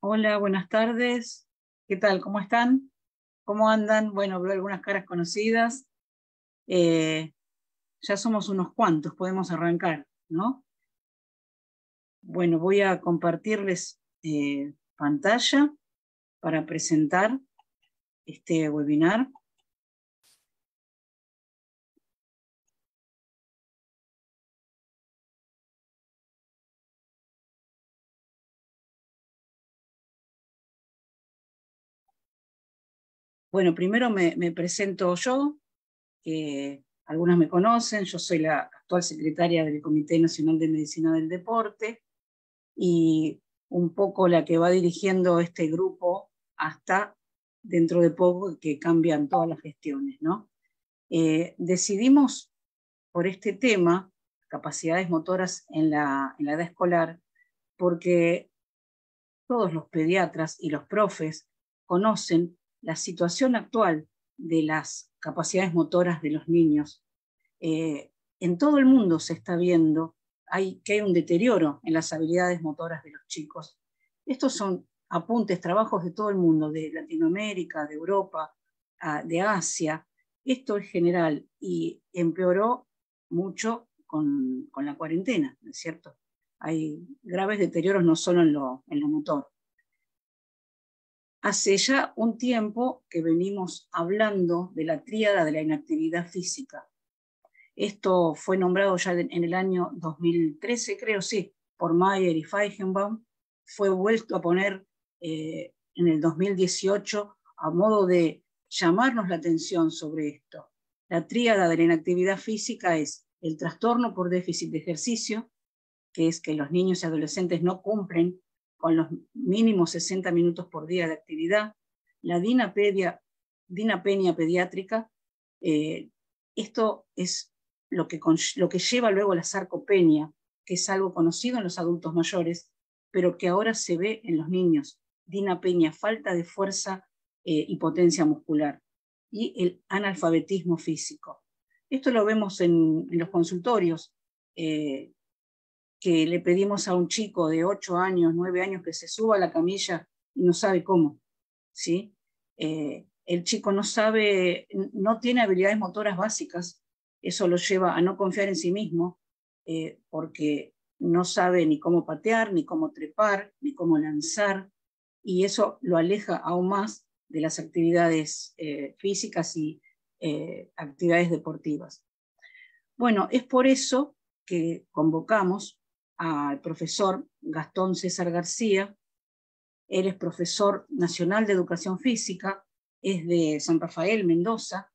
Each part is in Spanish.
Hola, buenas tardes. ¿Qué tal? ¿Cómo están? ¿Cómo andan? Bueno, veo algunas caras conocidas. Eh, ya somos unos cuantos, podemos arrancar, ¿no? Bueno, voy a compartirles pantalla para presentar este webinar. Bueno, primero me presento yo, algunas me conocen, yo soy la actual secretaria del Comité Nacional de Medicina del Deporte y un poco la que va dirigiendo este grupo hasta dentro de poco que cambian todas las gestiones, ¿no? Decidimos por este tema, capacidades motoras en la edad escolar, porque todos los pediatras y los profes conocen la situación actual de las capacidades motoras de los niños. En todo el mundo se está viendo que hay un deterioro en las habilidades motoras de los chicos. Estos son apuntes, trabajos de todo el mundo, de Latinoamérica, de Europa, de Asia. Esto es general y empeoró mucho con la cuarentena, ¿no es cierto? Hay graves deterioros no solo en lo motor. Hace ya un tiempo que venimos hablando de la tríada de la inactividad física. Esto fue nombrado ya en el año 2013, creo, sí, por Mayer y Feigenbaum. Fue vuelto a poner en el 2018 a modo de llamarnos la atención sobre esto. La tríada de la inactividad física es el trastorno por déficit de ejercicio, que es que los niños y adolescentes no cumplen con los mínimos 60 minutos por día de actividad, la dinapenia pediátrica. Esto es lo que lleva luego la sarcopenia, que es algo conocido en los adultos mayores, pero que ahora se ve en los niños. Dinapenia, falta de fuerza y potencia muscular, y el analfabetismo físico. Esto lo vemos en los consultorios, que le pedimos a un chico de 8 años, 9 años que se suba a la camilla y no sabe cómo, ¿sí? El chico no sabe, no tiene habilidades motoras básicas, eso lo lleva a no confiar en sí mismo, porque no sabe ni cómo patear, ni cómo trepar, ni cómo lanzar, y eso lo aleja aún más de las actividades físicas y actividades deportivas. Bueno, es por eso que convocamos al profesor Gastón César García. Él es profesor nacional de educación física, es de San Rafael, Mendoza,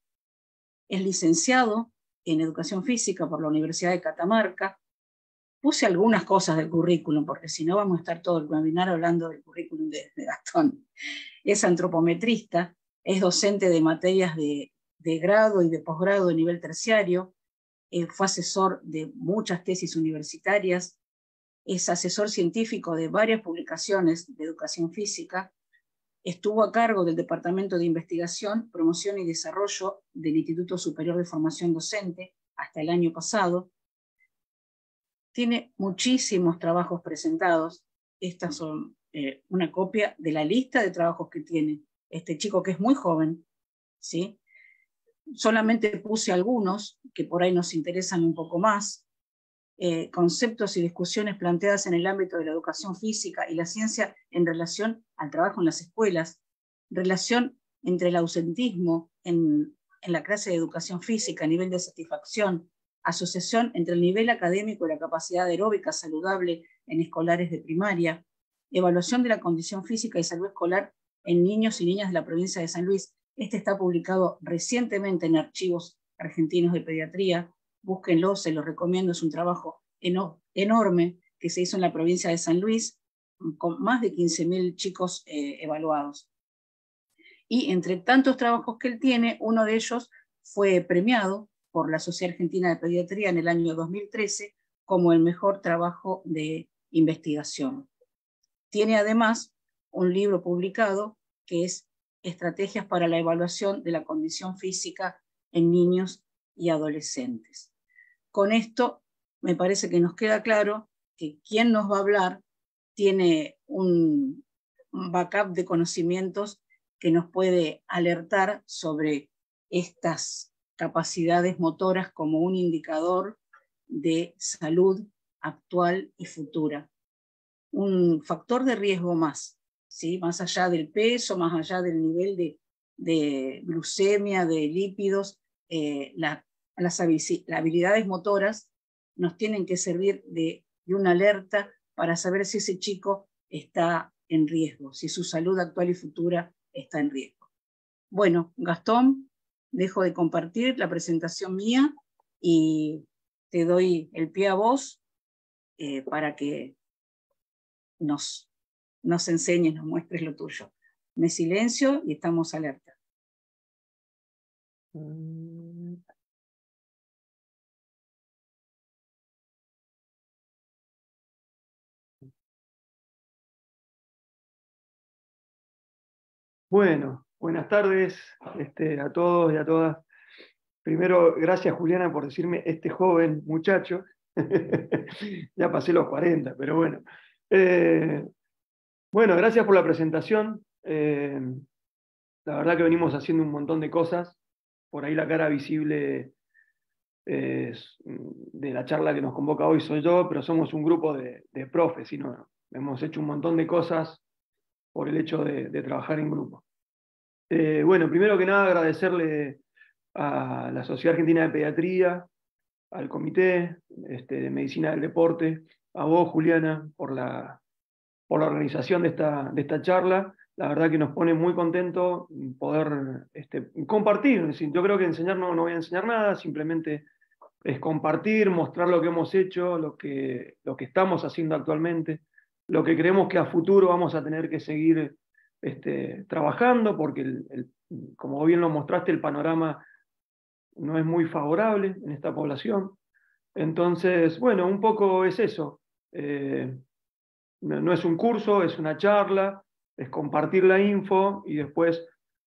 es licenciado en educación física por la Universidad de Catamarca. Puse algunas cosas del currículum, porque si no vamos a estar todo el webinar hablando del currículum de Gastón. Es antropometrista, es docente de materias de grado y de posgrado de nivel terciario, fue asesor de muchas tesis universitarias, es asesor científico de varias publicaciones de educación física, Estuvo a cargo del Departamento de Investigación, Promoción y Desarrollo del Instituto Superior de Formación Docente hasta el año pasado. Tiene muchísimos trabajos presentados. Estas son una copia de la lista de trabajos que tiene este chico, que es muy joven, ¿sí? Solamente puse algunos que por ahí nos interesan un poco más. Conceptos y discusiones planteadas en el ámbito de la educación física y la ciencia en relación al trabajo en las escuelas, relación entre el ausentismo en la clase de educación física, nivel de satisfacción, asociación entre el nivel académico y la capacidad aeróbica saludable en escolares de primaria, evaluación de la condición física y salud escolar en niños y niñas de la provincia de San Luis. Este está publicado recientemente en Archivos Argentinos de Pediatría. Búsquenlo, se los recomiendo, es un trabajo enorme que se hizo en la provincia de San Luis, con más de 15.000 chicos evaluados. Y entre tantos trabajos que él tiene, uno de ellos fue premiado por la Sociedad Argentina de Pediatría en el año 2013 como el mejor trabajo de investigación. Tiene además un libro publicado que es Estrategias para la evaluación de la condición física en niños y adolescentes. Con esto me parece que nos queda claro que quien nos va a hablar tiene un backup de conocimientos que nos puede alertar sobre estas capacidades motoras como un indicador de salud actual y futura. Un factor de riesgo más, ¿sí? Más allá del peso, más allá del nivel de glucemia, de lípidos, las habilidades motoras nos tienen que servir de una alerta para saber si ese chico está en riesgo, si su salud actual y futura está en riesgo. Bueno, Gastón, dejo de compartir la presentación mía y te doy el pie a vos para que nos enseñes, nos muestres lo tuyo. Me silencio y estamos alerta. Bueno, buenas tardes a todos y a todas. Primero, gracias Juliana por decirme este joven muchacho. Ya pasé los 40, pero bueno. Bueno, gracias por la presentación. La verdad que venimos haciendo un montón de cosas. Por ahí la cara visible de la charla que nos convoca hoy soy yo, pero somos un grupo de profes, y no, hemos hecho un montón de cosas por el hecho de trabajar en grupo. Bueno, primero que nada agradecerle a la Sociedad Argentina de Pediatría, al Comité de Medicina del Deporte, a vos, Juliana, por la organización de esta charla. La verdad que nos pone muy contentos poder compartir. Es decir, yo creo que enseñar no voy a enseñar nada, simplemente es compartir, mostrar lo que hemos hecho, lo que estamos haciendo actualmente, lo que creemos que a futuro vamos a tener que seguir trabajando, porque como bien lo mostraste, el panorama no es muy favorable en esta población. Entonces, bueno, un poco es eso. No es un curso, es una charla, es compartir la info y después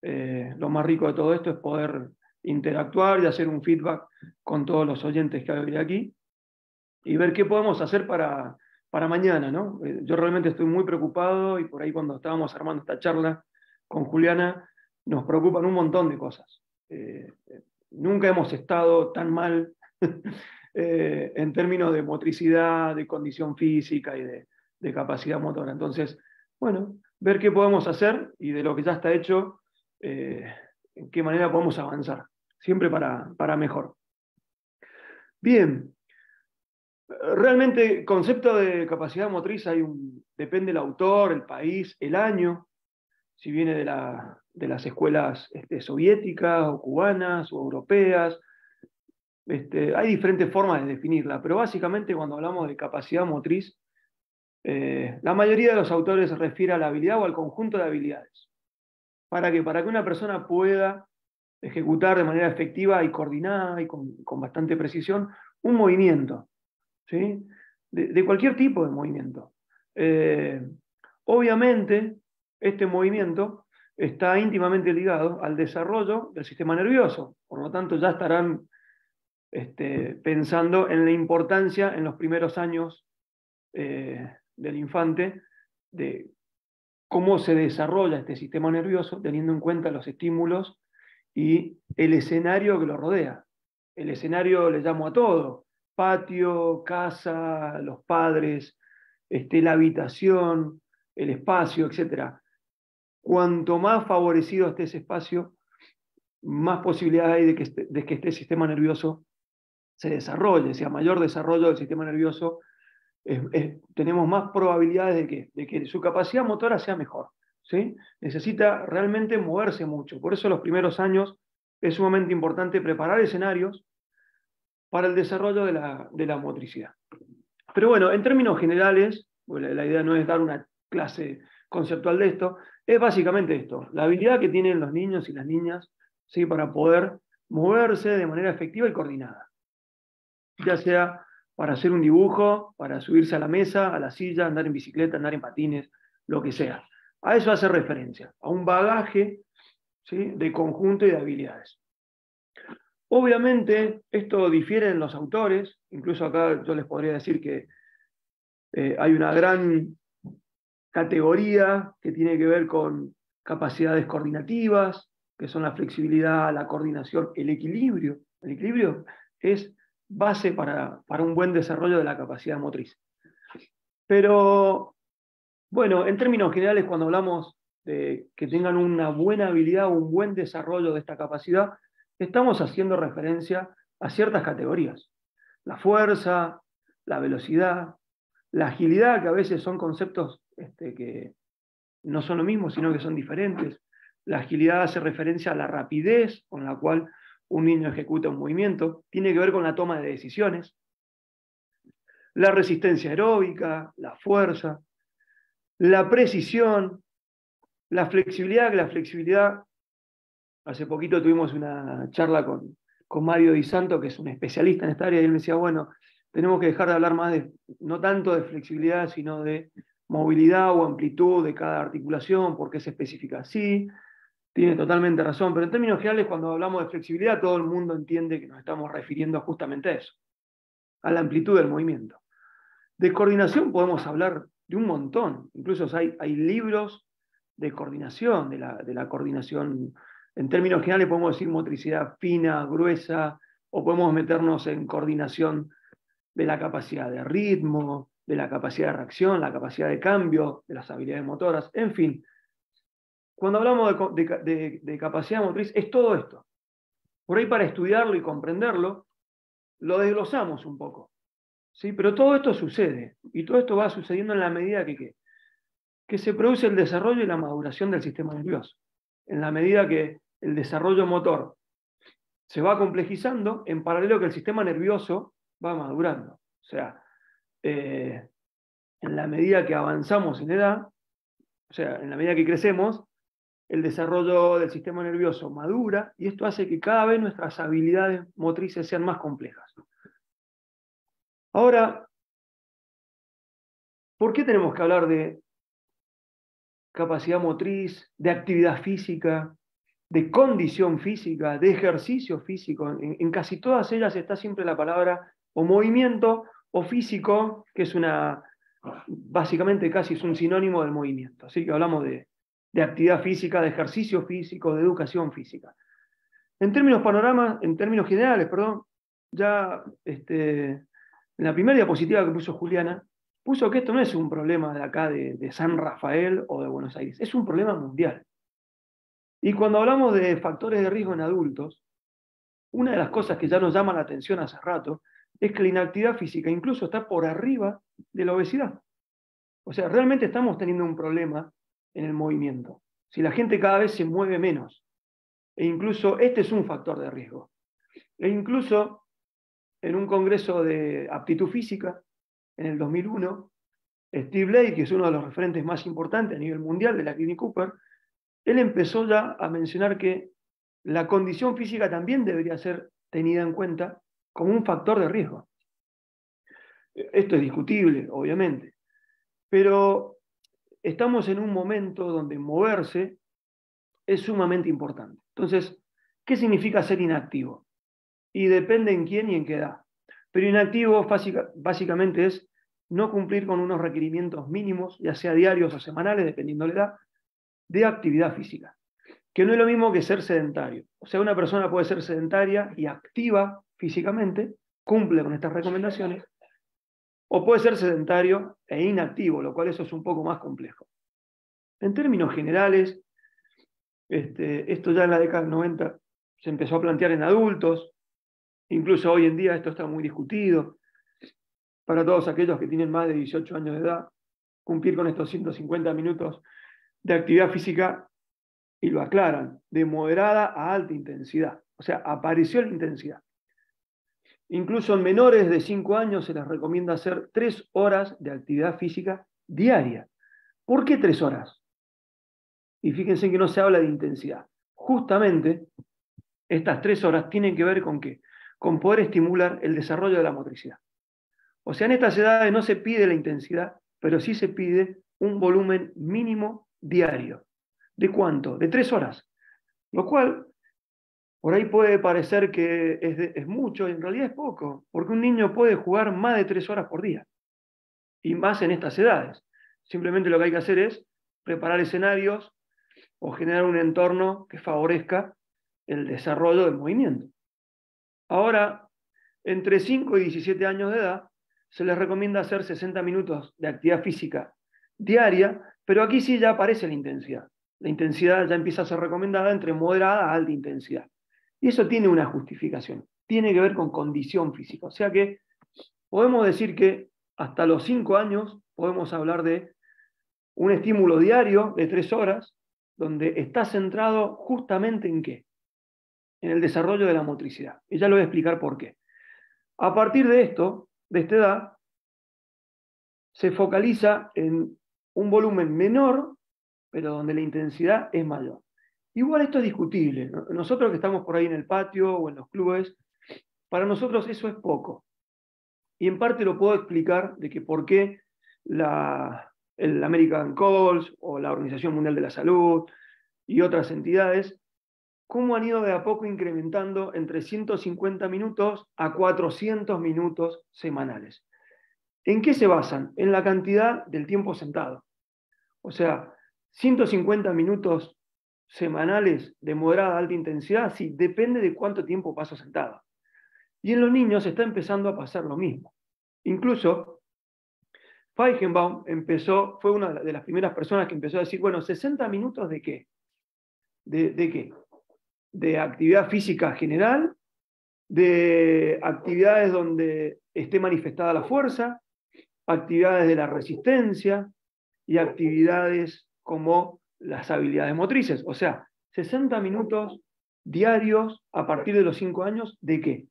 lo más rico de todo esto es poder interactuar y hacer un feedback con todos los oyentes que hay aquí y ver qué podemos hacer para mañana, ¿no? Yo realmente estoy muy preocupado y por ahí cuando estábamos armando esta charla con Juliana nos preocupan un montón de cosas. Nunca hemos estado tan mal en términos de motricidad, de condición física y de capacidad motora. Entonces, bueno, ver qué podemos hacer y de lo que ya está hecho, en qué manera podemos avanzar, siempre para mejor. Bien, realmente concepto de capacidad motriz depende del autor, el país, el año, si viene de las escuelas soviéticas o cubanas o europeas. Hay diferentes formas de definirla, pero básicamente cuando hablamos de capacidad motriz, la mayoría de los autores se refiere a la habilidad o al conjunto de habilidades. ¿Para qué? Para que una persona pueda ejecutar de manera efectiva y coordinada y con bastante precisión un movimiento, ¿sí? De cualquier tipo de movimiento. Obviamente, este movimiento está íntimamente ligado al desarrollo del sistema nervioso. Por lo tanto, ya estarán pensando en la importancia en los primeros años del infante de cómo se desarrolla este sistema nervioso, teniendo en cuenta los estímulos y el escenario que lo rodea. El escenario le llamo a todo: patio, casa, los padres, la habitación, el espacio, etc. Cuanto más favorecido esté ese espacio, más posibilidades hay de que este sistema nervioso se desarrolle. Si a mayor desarrollo del sistema nervioso, tenemos más probabilidades de que su capacidad motora sea mejor, ¿sí? Necesita realmente moverse mucho. Por eso los primeros años es sumamente importante preparar escenarios para el desarrollo de la motricidad. Pero bueno, en términos generales, la idea no es dar una clase conceptual de esto, es básicamente esto: la habilidad que tienen los niños y las niñas, ¿sí?, para poder moverse de manera efectiva y coordinada. Ya sea para hacer un dibujo, para subirse a la mesa, a la silla, andar en bicicleta, andar en patines, lo que sea. A eso hace referencia, a un bagaje, ¿sí?, de conjunto y de habilidades. Obviamente, esto difiere en los autores. Incluso acá yo les podría decir que hay una gran categoría que tiene que ver con capacidades coordinativas, que son la flexibilidad, la coordinación, el equilibrio. El equilibrio es base para un buen desarrollo de la capacidad motriz. Pero, bueno, en términos generales, cuando hablamos de que tengan una buena habilidad o un buen desarrollo de esta capacidad, estamos haciendo referencia a ciertas categorías: la fuerza, la velocidad, la agilidad, que a veces son conceptos que no son lo mismo, sino que son diferentes. La agilidad hace referencia a la rapidez con la cual un niño ejecuta un movimiento, tiene que ver con la toma de decisiones. La resistencia aeróbica, la fuerza, la precisión, la flexibilidad, hace poquito tuvimos una charla con Mario Di Santo, que es un especialista en esta área, y él me decía, bueno, tenemos que dejar de hablar más no tanto de flexibilidad, sino de movilidad o amplitud de cada articulación, porque se especifica así. Tiene totalmente razón, pero en términos generales, cuando hablamos de flexibilidad, todo el mundo entiende que nos estamos refiriendo justamente a eso, a la amplitud del movimiento. De coordinación podemos hablar de un montón. Incluso hay libros de coordinación, de la coordinación. En términos generales podemos decir motricidad fina, gruesa, o podemos meternos en coordinación de la capacidad de ritmo, de la capacidad de reacción, la capacidad de cambio, de las habilidades motoras, en fin. Cuando hablamos de capacidad motriz, es todo esto. Por ahí, para estudiarlo y comprenderlo, lo desglosamos un poco, ¿sí? Pero todo esto sucede, y todo esto va sucediendo en la medida que se produce el desarrollo y la maduración del sistema nervioso. En la medida que el desarrollo motor se va complejizando, en paralelo que el sistema nervioso va madurando. O sea, en la medida que avanzamos en edad, o sea, en la medida que crecemos, el desarrollo del sistema nervioso madura, y esto hace que cada vez nuestras habilidades motrices sean más complejas. Ahora, ¿por qué tenemos que hablar de capacidad motriz, de actividad física, de condición física, de ejercicio físico? En casi todas ellas está siempre la palabra o movimiento o físico, que es básicamente casi es un sinónimo del movimiento. Así que hablamos de actividad física, de ejercicio físico, de educación física. En términos generales, perdón, ya en la primera diapositiva que puso Juliana, puso que esto no es un problema de acá de San Rafael o de Buenos Aires, es un problema mundial. Y cuando hablamos de factores de riesgo en adultos, una de las cosas que ya nos llama la atención hace rato es que la inactividad física incluso está por arriba de la obesidad. O sea, realmente estamos teniendo un problema en el movimiento. Si la gente cada vez se mueve menos, e incluso este es un factor de riesgo. E incluso en un congreso de aptitud física, en el 2001, Steve Blake, que es uno de los referentes más importantes a nivel mundial de la Clinic Cooper, él empezó ya a mencionar que la condición física también debería ser tenida en cuenta como un factor de riesgo. Esto es discutible, obviamente, pero estamos en un momento donde moverse es sumamente importante. Entonces, ¿qué significa ser inactivo? Y depende en quién y en qué edad. Pero inactivo básicamente es no cumplir con unos requerimientos mínimos, ya sea diarios o semanales, dependiendo de la edad, de actividad física. Que no es lo mismo que ser sedentario. O sea, una persona puede ser sedentaria y activa físicamente, cumple con estas recomendaciones, o puede ser sedentario e inactivo, lo cual eso es un poco más complejo. En términos generales, esto ya en la década del 90 se empezó a plantear en adultos, incluso hoy en día esto está muy discutido. Para todos aquellos que tienen más de 18 años de edad, cumplir con estos 150 minutos de actividad física, y lo aclaran, de moderada a alta intensidad. O sea, apareció la intensidad. Incluso en menores de 5 años se les recomienda hacer 3 horas de actividad física diaria. ¿Por qué 3 horas? Y fíjense que no se habla de intensidad. Justamente, estas 3 horas tienen que ver con ¿qué? Con poder estimular el desarrollo de la motricidad. O sea, en estas edades no se pide la intensidad, pero sí se pide un volumen mínimo diario. ¿De cuánto? De 3 horas. Lo cual, por ahí puede parecer que es mucho, y en realidad es poco, porque un niño puede jugar más de 3 horas por día, y más en estas edades. Simplemente lo que hay que hacer es preparar escenarios o generar un entorno que favorezca el desarrollo del movimiento. Ahora, entre 5 y 17 años de edad, se les recomienda hacer 60 minutos de actividad física diaria, pero aquí sí ya aparece la intensidad. La intensidad ya empieza a ser recomendada entre moderada a alta intensidad. Y eso tiene una justificación. Tiene que ver con condición física. O sea que podemos decir que hasta los 5 años podemos hablar de un estímulo diario de 3 horas, donde está centrado justamente en ¿qué? En el desarrollo de la motricidad. Y ya lo voy a explicar por qué. A partir de esto, de esta edad, se focaliza en un volumen menor, pero donde la intensidad es mayor. Igual esto es discutible. Nosotros que estamos por ahí en el patio o en los clubes, para nosotros eso es poco. Y en parte lo puedo explicar de que por qué el American College o la Organización Mundial de la Salud y otras entidades, cómo han ido de a poco incrementando entre 150 minutos a 400 minutos semanales. ¿En qué se basan? En la cantidad del tiempo sentado. O sea, 150 minutos semanales de moderada a alta intensidad, sí, depende de cuánto tiempo paso sentado. Y en los niños está empezando a pasar lo mismo. Incluso, Feigenbaum fue una de las primeras personas que empezó a decir, bueno, 60 minutos ¿de qué? ¿De qué? De actividad física general, de actividades donde esté manifestada la fuerza, actividades de la resistencia y actividades como las habilidades motrices. O sea, 60 minutos diarios a partir de los 5 años, ¿de qué?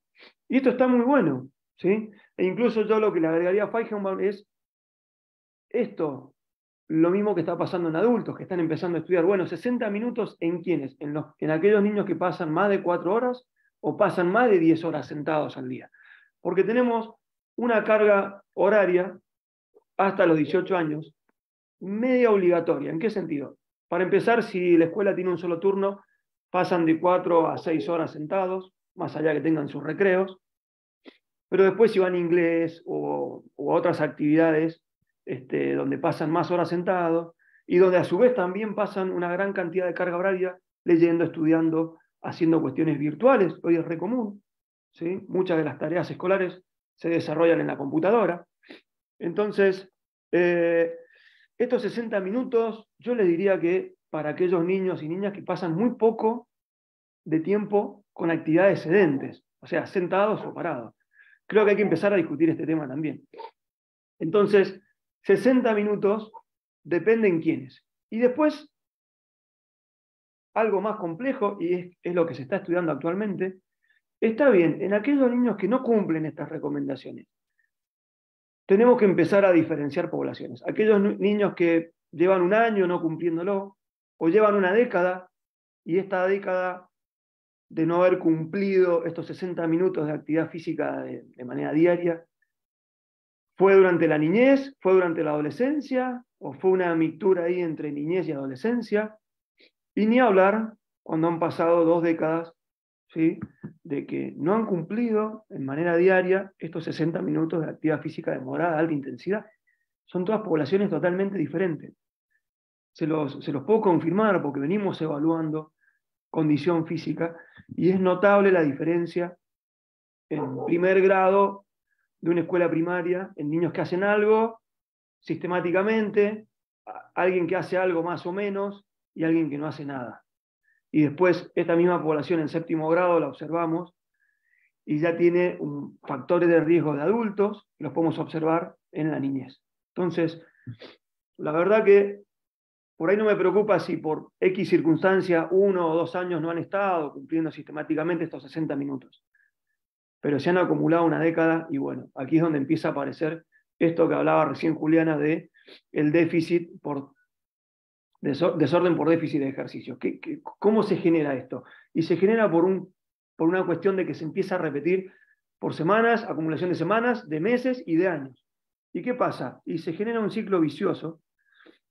Y esto está muy bueno, ¿sí? E incluso yo lo que le agregaría a Feigenbaum es esto, lo mismo que está pasando en adultos, que están empezando a estudiar. Bueno, 60 minutos ¿en quiénes? En aquellos niños que pasan más de 4 horas o pasan más de 10 horas sentados al día. Porque tenemos una carga horaria hasta los 18 años, media obligatoria. ¿En qué sentido? Para empezar, si la escuela tiene un solo turno, pasan de 4 a 6 horas sentados, más allá que tengan sus recreos. Pero después si van a inglés o a otras actividades donde pasan más horas sentados y donde a su vez también pasan una gran cantidad de carga horaria leyendo, estudiando, haciendo cuestiones virtuales, hoy es re común, ¿sí? Muchas de las tareas escolares se desarrollan en la computadora. Entonces, estos 60 minutos, yo les diría que para aquellos niños y niñas que pasan muy poco de tiempo con actividades sedentes, o sea, sentados o parados. Creo que hay que empezar a discutir este tema también. Entonces, 60 minutos dependen quiénes. Y después, algo más complejo, y es lo que se está estudiando actualmente, está bien, en aquellos niños que no cumplen estas recomendaciones, tenemos que empezar a diferenciar poblaciones. Aquellos niños que llevan un año no cumpliéndolo, o llevan una década, y esta década de no haber cumplido estos 60 minutos de actividad física de manera diaria, ¿fue durante la niñez? ¿Fue durante la adolescencia? o fue una mixtura ahí entre niñez y adolescencia, y ni hablar cuando han pasado 2 décadas, ¿sí?, de que no han cumplido en manera diaria estos 60 minutos de actividad física de moderada a alta intensidad. Son todas poblaciones totalmente diferentes. Se los puedo confirmar porque venimos evaluando condición física y es notable la diferencia en primer grado de una escuela primaria, en niños que hacen algo sistemáticamente, alguien que hace algo más o menos y alguien que no hace nada. Y después esta misma población en séptimo grado la observamos y ya tiene factores de riesgo de adultos, que los podemos observar en la niñez. Entonces, la verdad que por ahí no me preocupa si por X circunstancia 1 o 2 años no han estado cumpliendo sistemáticamente estos 60 minutos. Pero se han acumulado una década y bueno, aquí es donde empieza a aparecer esto que hablaba recién Juliana de el déficit por desorden por déficit de ejercicio. ¿Cómo se genera esto? Y se genera por una cuestión de que se empieza a repetir por semanas, acumulación de semanas, de meses y de años. ¿Y qué pasa? Y se genera un ciclo vicioso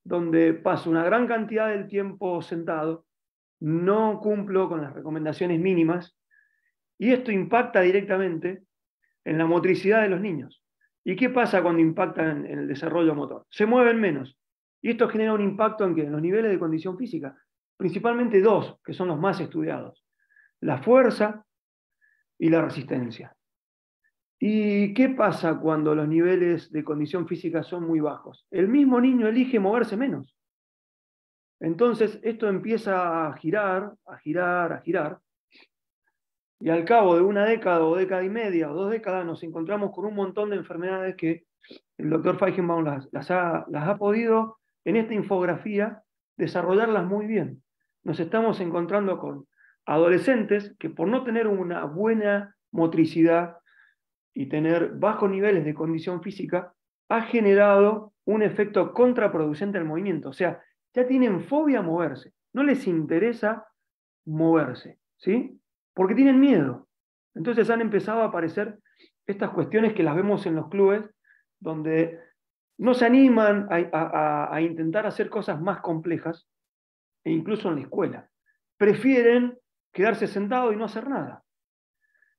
donde paso una gran cantidad del tiempo sentado, no cumplo con las recomendaciones mínimas, y esto impacta directamente en la motricidad de los niños. ¿Y qué pasa cuando impacta en el desarrollo motor? Se mueven menos. Y esto genera un impacto en los niveles de condición física, principalmente 2, que son los más estudiados: la fuerza y la resistencia. ¿Y qué pasa cuando los niveles de condición física son muy bajos? El mismo niño elige moverse menos. Entonces esto empieza a girar, a girar, a girar, y al cabo de una década o década y media o 2 décadas nos encontramos con un montón de enfermedades que el doctor Feigenbaum las ha podido en esta infografía desarrollarlas muy bien. Nos estamos encontrando con adolescentes que por no tener una buena motricidad y tener bajos niveles de condición física, ha generado un efecto contraproducente al movimiento. O sea, ya tienen fobia a moverse, no les interesa moverse, ¿sí? Porque tienen miedo. Entonces han empezado a aparecer estas cuestiones que las vemos en los clubes, donde no se animan a intentar hacer cosas más complejas, e incluso en la escuela. Prefieren quedarse sentados y no hacer nada.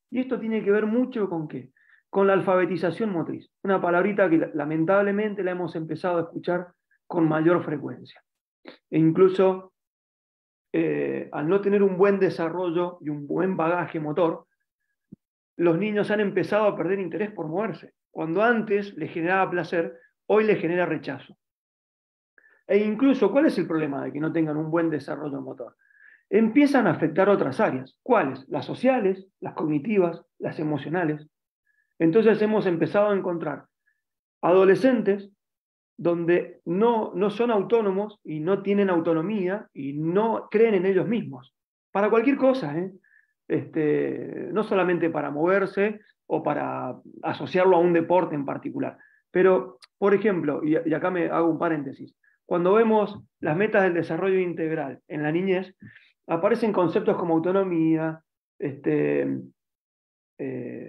Y esto tiene que ver mucho con ¿qué? Con la alfabetización motriz. Una palabrita que lamentablemente la hemos empezado a escuchar con mayor frecuencia. E incluso al no tener un buen desarrollo y un buen bagaje motor, los niños han empezado a perder interés por moverse. Cuando antes les generaba placer, hoy les genera rechazo. E incluso, ¿cuál es el problema de que no tengan un buen desarrollo motor? Empiezan a afectar otras áreas. ¿Cuáles? Las sociales, las cognitivas, las emocionales. Entonces hemos empezado a encontrar adolescentes donde no son autónomos y no tienen autonomía y no creen en ellos mismos. Para cualquier cosa, no solamente para moverse o para asociarlo a un deporte en particular. Pero, por ejemplo, y acá me hago un paréntesis, cuando vemos las metas del desarrollo integral en la niñez, aparecen conceptos como autonomía,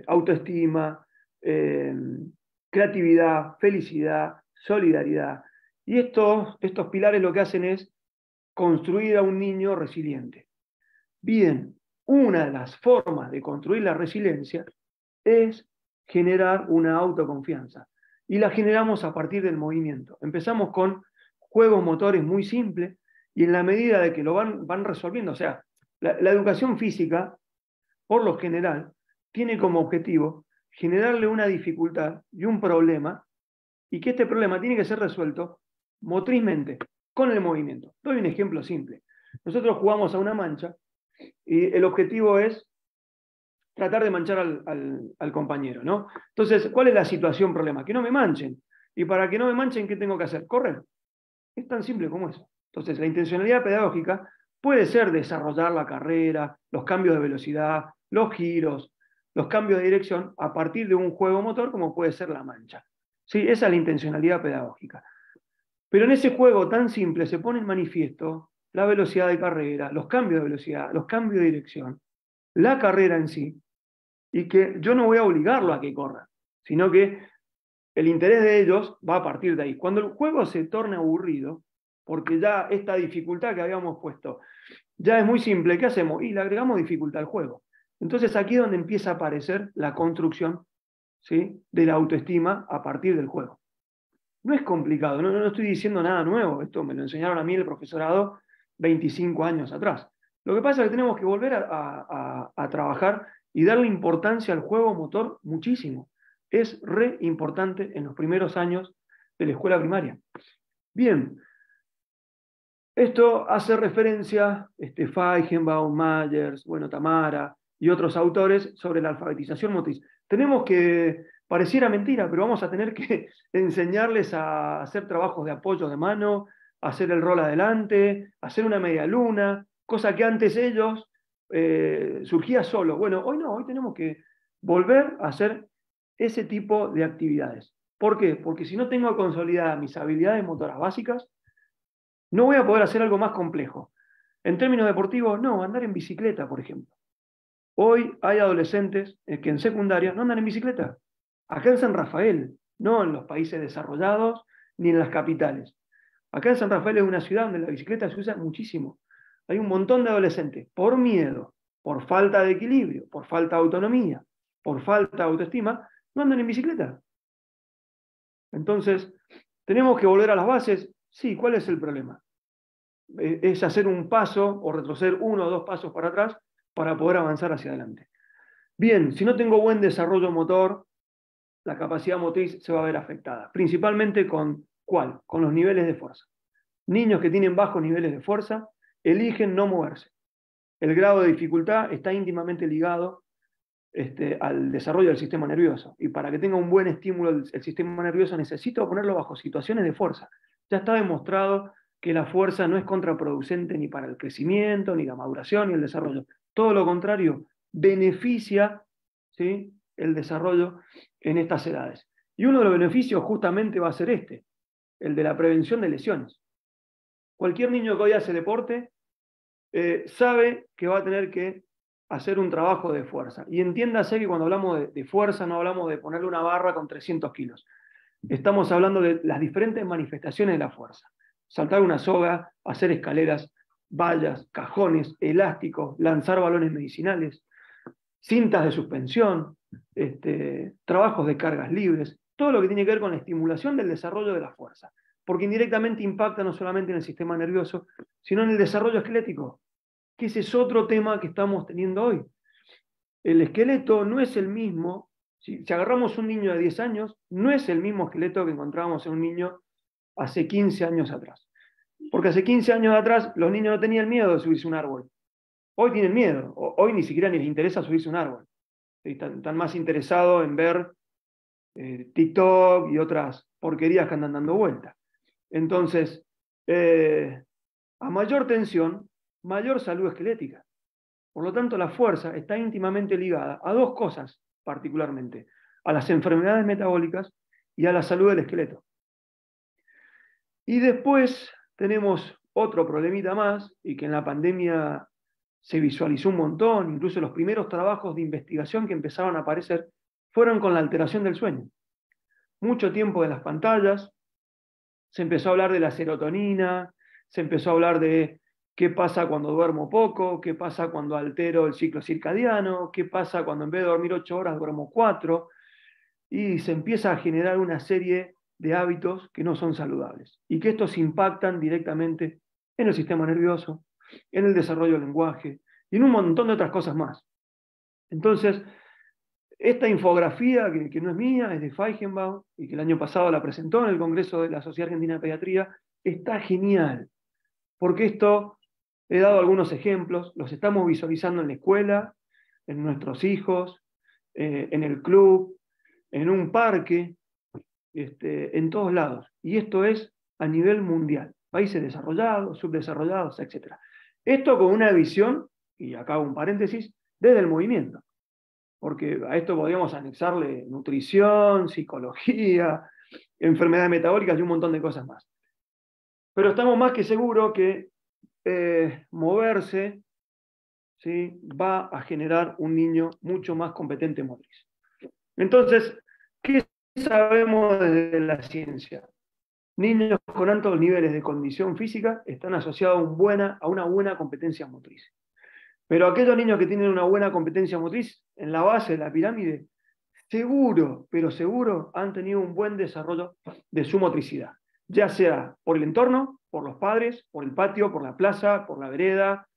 autoestima, creatividad, felicidad, solidaridad. Y estos pilares lo que hacen es construir a un niño resiliente. Bien, una de las formas de construir la resiliencia es generar una autoconfianza. Y la generamos a partir del movimiento. Empezamos con juegos motores muy simples y en la medida de que lo van resolviendo, o sea, la educación física, por lo general, tiene como objetivo generarle una dificultad y un problema, y que este problema tiene que ser resuelto motrizmente, con el movimiento. Doy un ejemplo simple. Nosotros jugamos a una mancha y el objetivo es tratar de manchar al compañero, ¿no? Entonces, ¿cuál es la situación problema? Que no me manchen. Y para que no me manchen, ¿qué tengo que hacer? Correr. Es tan simple como eso. Entonces, la intencionalidad pedagógica puede ser desarrollar la carrera, los cambios de velocidad, los giros, los cambios de dirección a partir de un juego motor como puede ser la mancha. ¿Sí? Esa es la intencionalidad pedagógica. Pero en ese juego tan simple se pone en manifiesto la velocidad de carrera, los cambios de velocidad, los cambios de dirección, la carrera en sí, y que yo no voy a obligarlo a que corra, sino que el interés de ellos va a partir de ahí. Cuando el juego se torna aburrido, porque ya esta dificultad que habíamos puesto ya es muy simple, ¿qué hacemos? Y le agregamos dificultad al juego. Entonces aquí es donde empieza a aparecer la construcción, ¿sí?, de la autoestima a partir del juego. No es complicado, no estoy diciendo nada nuevo, esto me lo enseñaron a mí el profesorado 25 años atrás. Lo que pasa es que tenemos que volver a trabajar y darle importancia al juego motor muchísimo. Es re importante en los primeros años de la escuela primaria. Bien, esto hace referencia Feigenbaum, Myers, bueno, Tamara y otros autores sobre la alfabetización motriz. Tenemos que, pareciera mentira, pero vamos a tener que enseñarles a hacer trabajos de apoyo de mano, a hacer el rol adelante, a hacer una media luna, cosa que antes ellos surgía solo. Bueno, hoy no, hoy tenemos que volver a hacer ese tipo de actividades. ¿Por qué? Porque si no tengo consolidadas mis habilidades motoras básicas, no voy a poder hacer algo más complejo. En términos deportivos, no, andar en bicicleta, por ejemplo. Hoy hay adolescentes que en secundaria no andan en bicicleta. Acá en San Rafael, no en los países desarrollados ni en las capitales. Acá en San Rafael es una ciudad donde la bicicleta se usa muchísimo. Hay un montón de adolescentes, por miedo, por falta de equilibrio, por falta de autonomía, por falta de autoestima, no andan en bicicleta. Entonces, tenemos que volver a las bases. Sí, ¿cuál es el problema? Es hacer un paso o retroceder 1 o 2 pasos para atrás para poder avanzar hacia adelante. Bien, si no tengo buen desarrollo motor, la capacidad motriz se va a ver afectada. Principalmente con ¿cuál? Con los niveles de fuerza. Niños que tienen bajos niveles de fuerza eligen no moverse. El grado de dificultad está íntimamente ligado al desarrollo del sistema nervioso. Y para que tenga un buen estímulo el sistema nervioso necesito ponerlo bajo situaciones de fuerza. Ya está demostrado que la fuerza no es contraproducente ni para el crecimiento, ni la maduración, ni el desarrollo. Todo lo contrario, beneficia, ¿sí?, el desarrollo en estas edades. Y uno de los beneficios justamente va a ser el de la prevención de lesiones. Cualquier niño que hoy hace deporte sabe que va a tener que hacer un trabajo de fuerza. Y entiéndase que cuando hablamos de fuerza no hablamos de ponerle una barra con 300 kilos. Estamos hablando de las diferentes manifestaciones de la fuerza. Saltar una soga, hacer escaleras, vallas, cajones, elásticos, lanzar balones medicinales, cintas de suspensión, trabajos de cargas libres, todo lo que tiene que ver con la estimulación del desarrollo de la fuerza. Porque indirectamente impacta no solamente en el sistema nervioso, sino en el desarrollo esquelético, que ese es otro tema que estamos teniendo hoy. El esqueleto no es el mismo, si agarramos un niño de 10 años, no es el mismo esqueleto que encontrábamos en un niño hace 15 años atrás. Porque hace 15 años atrás los niños no tenían miedo de subirse a un árbol. Hoy tienen miedo, hoy ni siquiera les interesa subirse a un árbol. Están más interesados en ver TikTok y otras porquerías que andan dando vuelta. Entonces, a mayor tensión, mayor salud esquelética. Por lo tanto, la fuerza está íntimamente ligada a 2 cosas particularmente, a las enfermedades metabólicas y a la salud del esqueleto. Y después tenemos otro problemita más, y que en la pandemia se visualizó un montón, incluso los primeros trabajos de investigación que empezaron a aparecer fueron con la alteración del sueño. Mucho tiempo de las pantallas, se empezó a hablar de la serotonina, se empezó a hablar de qué pasa cuando duermo poco, qué pasa cuando altero el ciclo circadiano, qué pasa cuando en vez de dormir 8 horas duermo 4, y se empieza a generar una serie de hábitos que no son saludables y que estos impactan directamente en el sistema nervioso, en el desarrollo del lenguaje y en un montón de otras cosas más. Entonces, esta infografía, que no es mía, es de Feigenbaum, y que el año pasado la presentó en el Congreso de la Sociedad Argentina de Pediatría, está genial, porque esto, he dado algunos ejemplos, los estamos visualizando en la escuela, en nuestros hijos, en el club, en un parque, en todos lados. Y esto es a nivel mundial, países desarrollados, subdesarrollados, etc. Esto con una visión, y acá hago un paréntesis, desde el movimiento. Porque a esto podríamos anexarle nutrición, psicología, enfermedades metabólicas y un montón de cosas más. Pero estamos más que seguros que moverse, ¿sí?, va a generar un niño mucho más competente motriz. Entonces, ¿qué sabemos desde la ciencia? Niños con altos niveles de condición física están asociados a una buena competencia motriz. Pero aquellos niños que tienen una buena competencia motriz, en la base de la pirámide, seguro, pero seguro, han tenido un buen desarrollo de su motricidad, ya sea por el entorno, por los padres, por el patio, por la plaza, por la vereda.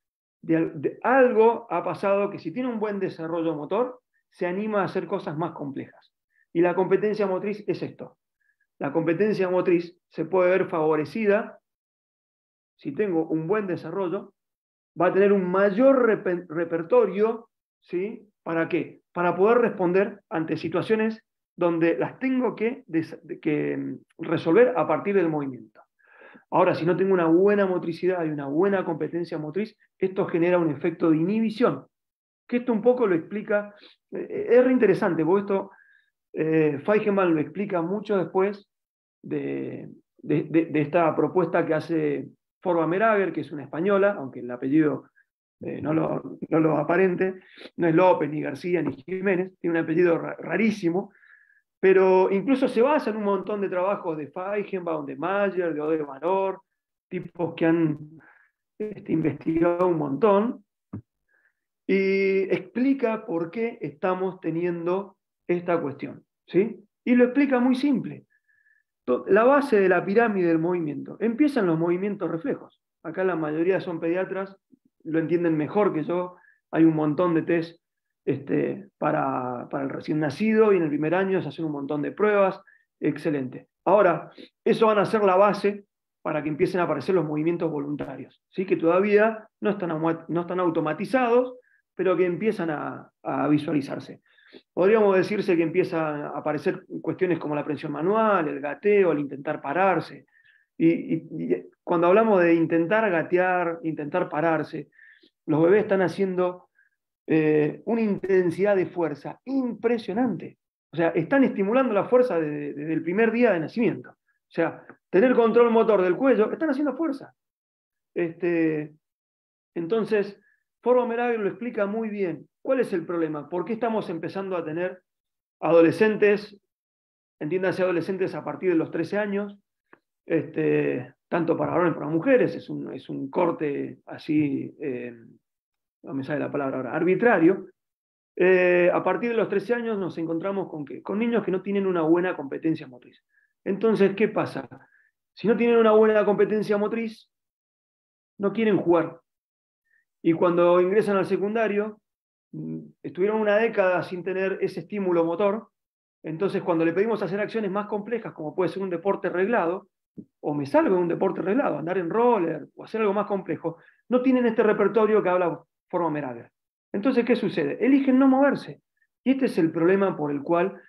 Algo ha pasado que si tiene un buen desarrollo motor, se anima a hacer cosas más complejas. Y la competencia motriz es esto. La competencia motriz se puede ver favorecida si tengo un buen desarrollo, va a tener un mayor repertorio, ¿sí? ¿Para qué? Para poder responder ante situaciones donde las tengo que resolver a partir del movimiento. Ahora, si no tengo una buena motricidad y una buena competencia motriz, esto genera un efecto de inhibición, que esto un poco lo explica, es re interesante, porque esto Feigenbaum lo explica mucho después de esta propuesta que hace Forba-Merager, que es una española, aunque el apellido no lo aparente, no es López, ni García, ni Jiménez, tiene un apellido rarísimo, pero incluso se basa en un montón de trabajos de Feigenbaum, de Mayer, de Ode Valor, tipos que han investigado un montón, y explica por qué estamos teniendo esta cuestión, ¿sí? Y lo explica muy simple. La base de la pirámide del movimiento. Empiezan los movimientos reflejos. Acá la mayoría son pediatras, lo entienden mejor que yo. Hay un montón de test para el recién nacido y en el primer año se hacen un montón de pruebas. Excelente. Ahora, eso van a ser la base para que empiecen a aparecer los movimientos voluntarios, ¿sí? Que todavía no están automatizados, pero que empiezan a visualizarse. Podríamos decirse que empiezan a aparecer cuestiones como la aprensión manual, el gateo, el intentar pararse. Y cuando hablamos de intentar gatear, intentar pararse, los bebés están haciendo una intensidad de fuerza impresionante. O sea, están estimulando la fuerza desde el primer día de nacimiento. O sea, tener control motor del cuello, están haciendo fuerza. Entonces, Forba-Merager lo explica muy bien. ¿Cuál es el problema? ¿Por qué estamos empezando a tener adolescentes, entiéndase adolescentes a partir de los 13 años, tanto para varones como para mujeres? Es un corte así, no me sale la palabra ahora, arbitrario. A partir de los 13 años nos encontramos con ¿qué? Con niños que no tienen una buena competencia motriz. Entonces, ¿qué pasa? Si no tienen una buena competencia motriz, no quieren jugar. Y cuando ingresan al secundario, estuvieron una década sin tener ese estímulo motor. Entonces, cuando le pedimos hacer acciones más complejas, como puede ser un deporte reglado, o me salgo de un deporte reglado, andar en roller o hacer algo más complejo, no tienen este repertorio que habla Forba-Merager. Entonces, ¿qué sucede? Eligen no moverse. Y este es el problema por el cual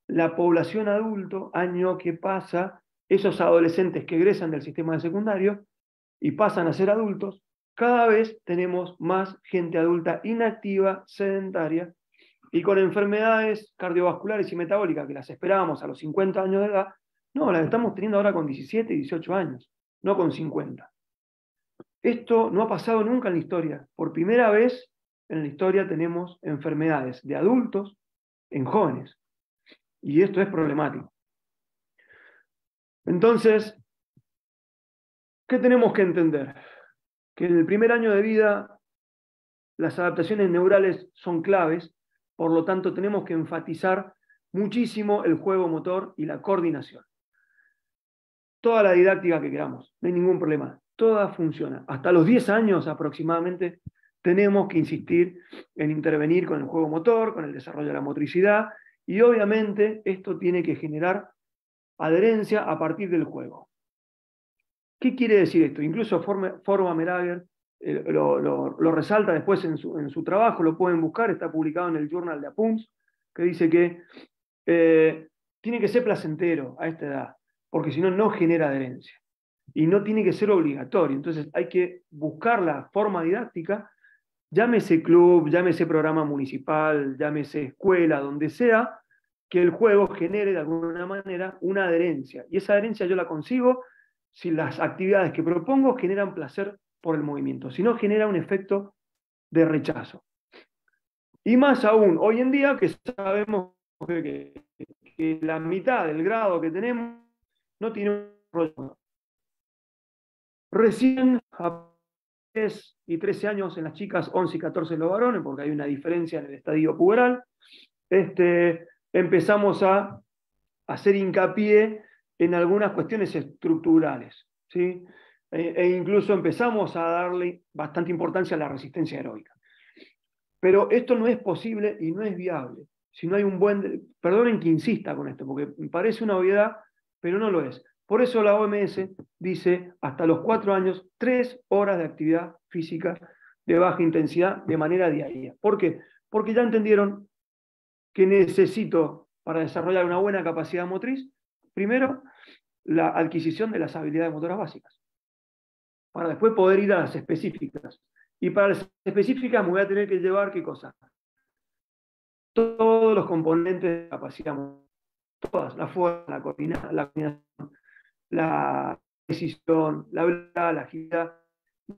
la población adulto, año que pasa, esos adolescentes que egresan del sistema de secundario y pasan a ser adultos, cada vez tenemos más gente adulta inactiva, sedentaria, y con enfermedades cardiovasculares y metabólicas que las esperábamos a los 50 años de edad, no, las estamos teniendo ahora con 17 y 18 años, no con 50. Esto no ha pasado nunca en la historia. Por primera vez en la historia tenemos enfermedades de adultos en jóvenes. Y esto es problemático. Entonces, ¿qué tenemos que entender? Que en el primer año de vida las adaptaciones neurales son claves, por lo tanto tenemos que enfatizar muchísimo el juego motor y la coordinación. Toda la didáctica que queramos, no hay ningún problema, toda funciona. Hasta los 10 años aproximadamente tenemos que insistir en intervenir con el juego motor, con el desarrollo de la motricidad, y obviamente esto tiene que generar adherencia a partir del juego. ¿Qué quiere decir esto? Incluso Forba-Merager lo resalta después en su trabajo, lo pueden buscar, está publicado en el Journal de APUMS, que dice que tiene que ser placentero a esta edad, porque si no, no genera adherencia. Y no tiene que ser obligatorio. Entonces hay que buscar la forma didáctica, llámese club, llámese programa municipal, llámese escuela, donde sea, que el juego genere de alguna manera una adherencia. Y esa adherencia yo la consigo si las actividades que propongo generan placer por el movimiento, si no genera un efecto de rechazo. Y más aún, hoy en día que sabemos que que la mitad del grado que tenemos no tiene un desarrollo. Recién a 10 y 13 años en las chicas, 11 y 14 en los varones, porque hay una diferencia en el estadio puberal, empezamos a hacer hincapié en algunas cuestiones estructurales, ¿sí? E incluso empezamos a darle bastante importancia a la resistencia heroica. Pero esto no es posible y no es viable si no hay un buen... Perdonen que insista con esto, porque me parece una obviedad, pero no lo es. Por eso la OMS dice hasta los 4 años, 3 horas de actividad física de baja intensidad de manera diaria. ¿Por qué? Porque ya entendieron que necesito, para desarrollar una buena capacidad motriz, primero, la adquisición de las habilidades motoras básicas, para después poder ir a las específicas. Y para las específicas me voy a tener que llevar, ¿qué cosa? Todos los componentes de capacidad motora, todas, la fuerza, la coordinación, la precisión, la velocidad, la agilidad.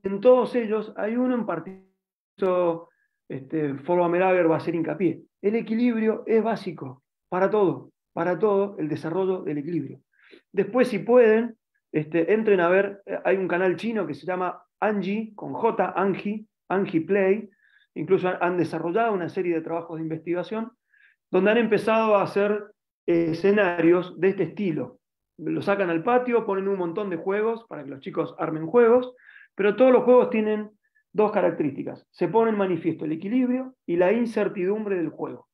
En todos ellos hay uno en particular, Forward va a hacer hincapié. El equilibrio es básico para todo el desarrollo del equilibrio. Después, si pueden, entren a ver, hay un canal chino que se llama Angie, con J, Angie Play, incluso han desarrollado una serie de trabajos de investigación, donde han empezado a hacer escenarios de este estilo. Lo sacan al patio, ponen un montón de juegos para que los chicos armen juegos, pero todos los juegos tienen 2 características. Se pone en manifiesto el equilibrio y la incertidumbre del juego.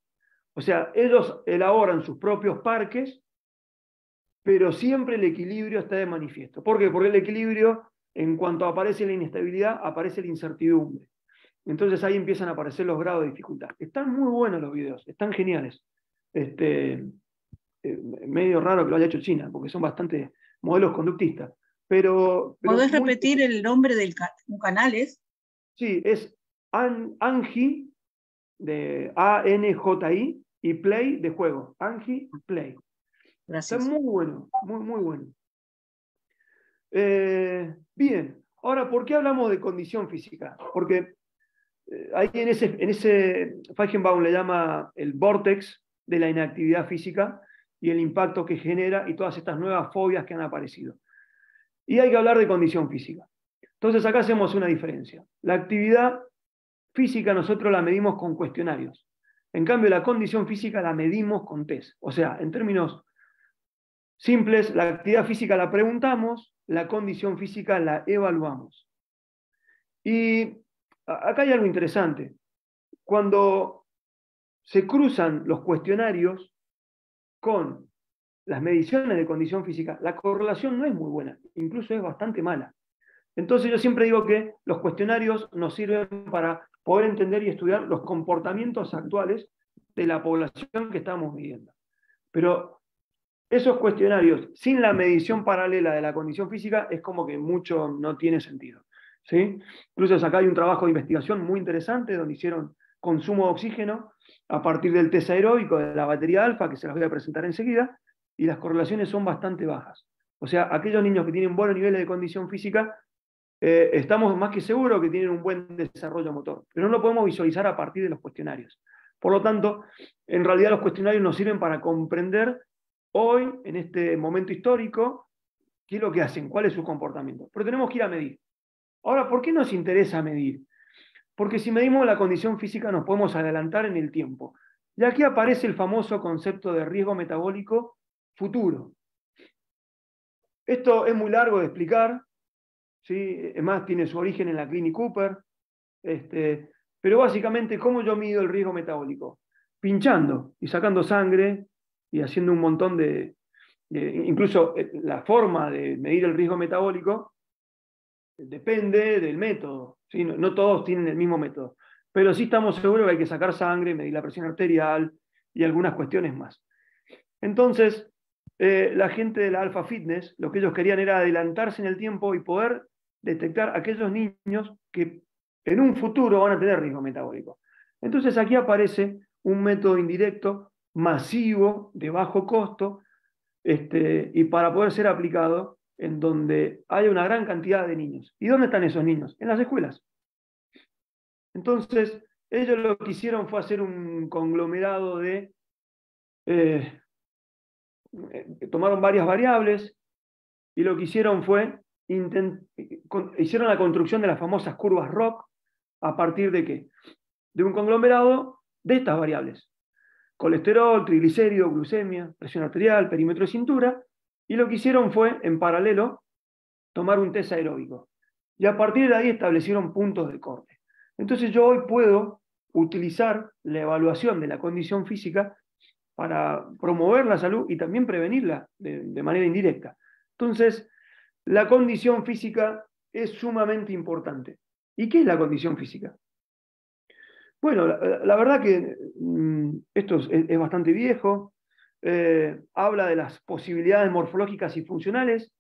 O sea, ellos elaboran sus propios parques, pero siempre el equilibrio está de manifiesto. ¿Por qué? Porque el equilibrio, en cuanto aparece la inestabilidad, aparece la incertidumbre. Entonces ahí empiezan a aparecer los grados de dificultad. Están muy buenos los videos, están geniales. Medio raro que lo haya hecho China, porque son bastante modelos conductistas. Pero ¿Podés repetir el nombre del canal? Sí, es Angie, de ANJI, y Play de juego. Angie Play. Gracias. Está muy bueno, muy bueno. Bien, ahora, ¿por qué hablamos de condición física? Porque ahí en ese Feigenbaum le llama el vortex de la inactividad física y el impacto que genera y todas estas nuevas fobias que han aparecido. Y hay que hablar de condición física. Entonces acá hacemos una diferencia. La actividad física nosotros la medimos con cuestionarios. En cambio, la condición física la medimos con test. O sea, en términos simples, la actividad física la preguntamos, la condición física la evaluamos. Y acá hay algo interesante. Cuando se cruzan los cuestionarios con las mediciones de condición física, la correlación no es muy buena, incluso es bastante mala. Entonces yo siempre digo que los cuestionarios nos sirven para poder entender y estudiar los comportamientos actuales de la población que estamos midiendo. Pero esos cuestionarios, sin la medición paralela de la condición física, es como que mucho no tiene sentido, ¿sí? Incluso acá hay un trabajo de investigación muy interesante donde hicieron consumo de oxígeno a partir del test aeróbico de la batería alfa, que se las voy a presentar enseguida, y las correlaciones son bastante bajas. O sea, aquellos niños que tienen buenos niveles de condición física, estamos más que seguros que tienen un buen desarrollo motor, pero no lo podemos visualizar a partir de los cuestionarios. Por lo tanto, en realidad los cuestionarios nos sirven para comprender hoy, en este momento histórico, qué es lo que hacen, cuál es su comportamiento. Pero tenemos que ir a medir. Ahora, ¿por qué nos interesa medir? Porque si medimos la condición física nos podemos adelantar en el tiempo. Y aquí aparece el famoso concepto de riesgo metabólico futuro. Esto es muy largo de explicar, ¿sí? Además tiene su origen en la Clinic Cooper, pero básicamente, ¿cómo yo mido el riesgo metabólico? Pinchando y sacando sangre y haciendo un montón incluso la forma de medir el riesgo metabólico depende del método, ¿sí? No todos tienen el mismo método, pero sí estamos seguros que hay que sacar sangre, medir la presión arterial y algunas cuestiones más. Entonces, la gente de la Alpha Fitness, lo que ellos querían era adelantarse en el tiempo y poder detectar aquellos niños que en un futuro van a tener riesgo metabólico. Entonces aquí aparece un método indirecto, masivo, de bajo costo, y para poder ser aplicado en donde hay una gran cantidad de niños. ¿Y dónde están esos niños? En las escuelas. Entonces, ellos lo que hicieron fue hacer un conglomerado de tomaron varias variables y lo que hicieron fue, hicieron la construcción de las famosas curvas ROC a partir de ¿qué? De un conglomerado de estas variables. Colesterol, triglicéridos, glucemia, presión arterial, perímetro de cintura, y lo que hicieron fue, en paralelo, tomar un test aeróbico. Y a partir de ahí establecieron puntos de corte. Entonces yo hoy puedo utilizar la evaluación de la condición física para promover la salud y también prevenirla de manera indirecta. Entonces, la condición física es sumamente importante. ¿Y qué es la condición física? Bueno, la verdad que esto es bastante viejo. Habla de las posibilidades morfológicas y funcionales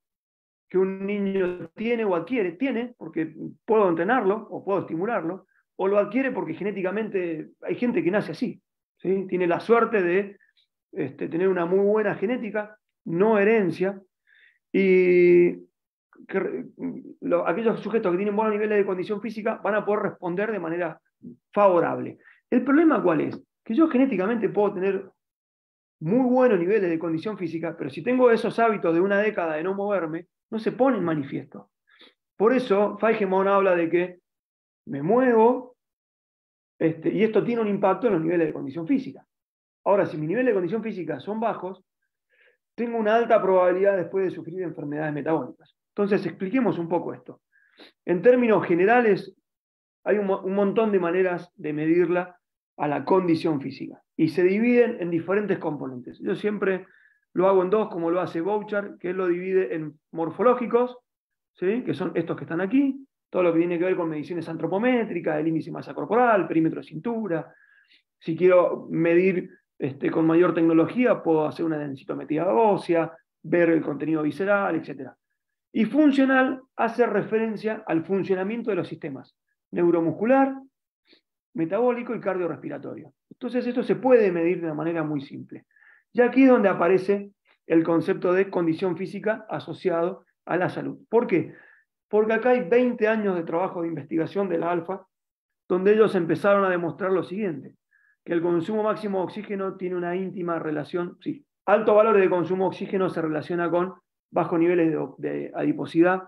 que un niño tiene o adquiere. Tiene, porque puedo entrenarlo o puedo estimularlo, o lo adquiere porque genéticamente hay gente que nace así, ¿sí? Tiene la suerte de tener una muy buena genética, no herencia, y aquellos sujetos que tienen buenos niveles de condición física van a poder responder de manera favorable. ¿El problema cuál es? Que yo genéticamente puedo tener muy buenos niveles de condición física, pero si tengo esos hábitos de una década de no moverme, no se pone en manifiesto. Por eso Feigebaum habla de que me muevo, y esto tiene un impacto en los niveles de condición física. Ahora, si mis niveles de condición física son bajos, tengo una alta probabilidad después de sufrir enfermedades metabólicas. Entonces, expliquemos un poco esto. En términos generales, hay un montón de maneras de medirla a la condición física y se dividen en diferentes componentes. Yo siempre lo hago en dos, como lo hace Bouchard, que él lo divide en morfológicos, ¿sí? Que son estos que están aquí, todo lo que tiene que ver con mediciones antropométricas, el índice de masa corporal, perímetro de cintura. Si quiero medir con mayor tecnología, puedo hacer una densitometría ósea, ver el contenido visceral, etc. Y funcional hace referencia al funcionamiento de los sistemas neuromuscular, metabólico y cardiorrespiratorio. Entonces esto se puede medir de una manera muy simple. Y aquí es donde aparece el concepto de condición física asociado a la salud. ¿Por qué? Porque acá hay 20 años de trabajo de investigación de la ALFA, donde ellos empezaron a demostrar lo siguiente, que el consumo máximo de oxígeno tiene una íntima relación, sí, alto valor de consumo de oxígeno se relaciona con bajos niveles de adiposidad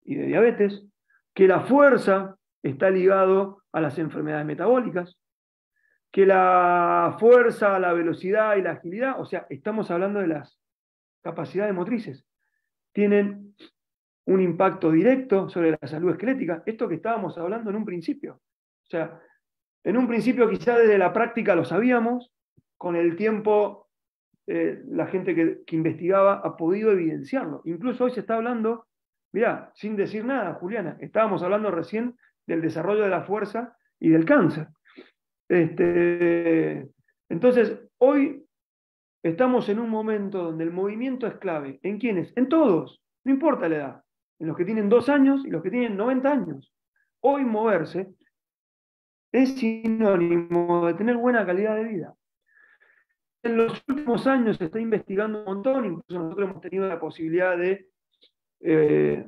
y de diabetes, que la fuerza está ligado a las enfermedades metabólicas, que la fuerza, la velocidad y la agilidad, o sea, estamos hablando de las capacidades motrices, tienen un impacto directo sobre la salud esquelética, esto que estábamos hablando en un principio. O sea, en un principio quizá desde la práctica lo sabíamos, con el tiempo la gente que investigaba ha podido evidenciarlo. Incluso hoy se está hablando, mirá, sin decir nada, Juliana, estábamos hablando recién del desarrollo de la fuerza y del cáncer. Entonces, hoy estamos en un momento donde el movimiento es clave. ¿En quiénes? En todos, no importa la edad. En los que tienen 2 años y los que tienen 90 años. Hoy moverse es sinónimo de tener buena calidad de vida. En los últimos años se está investigando un montón, incluso nosotros hemos tenido la posibilidad de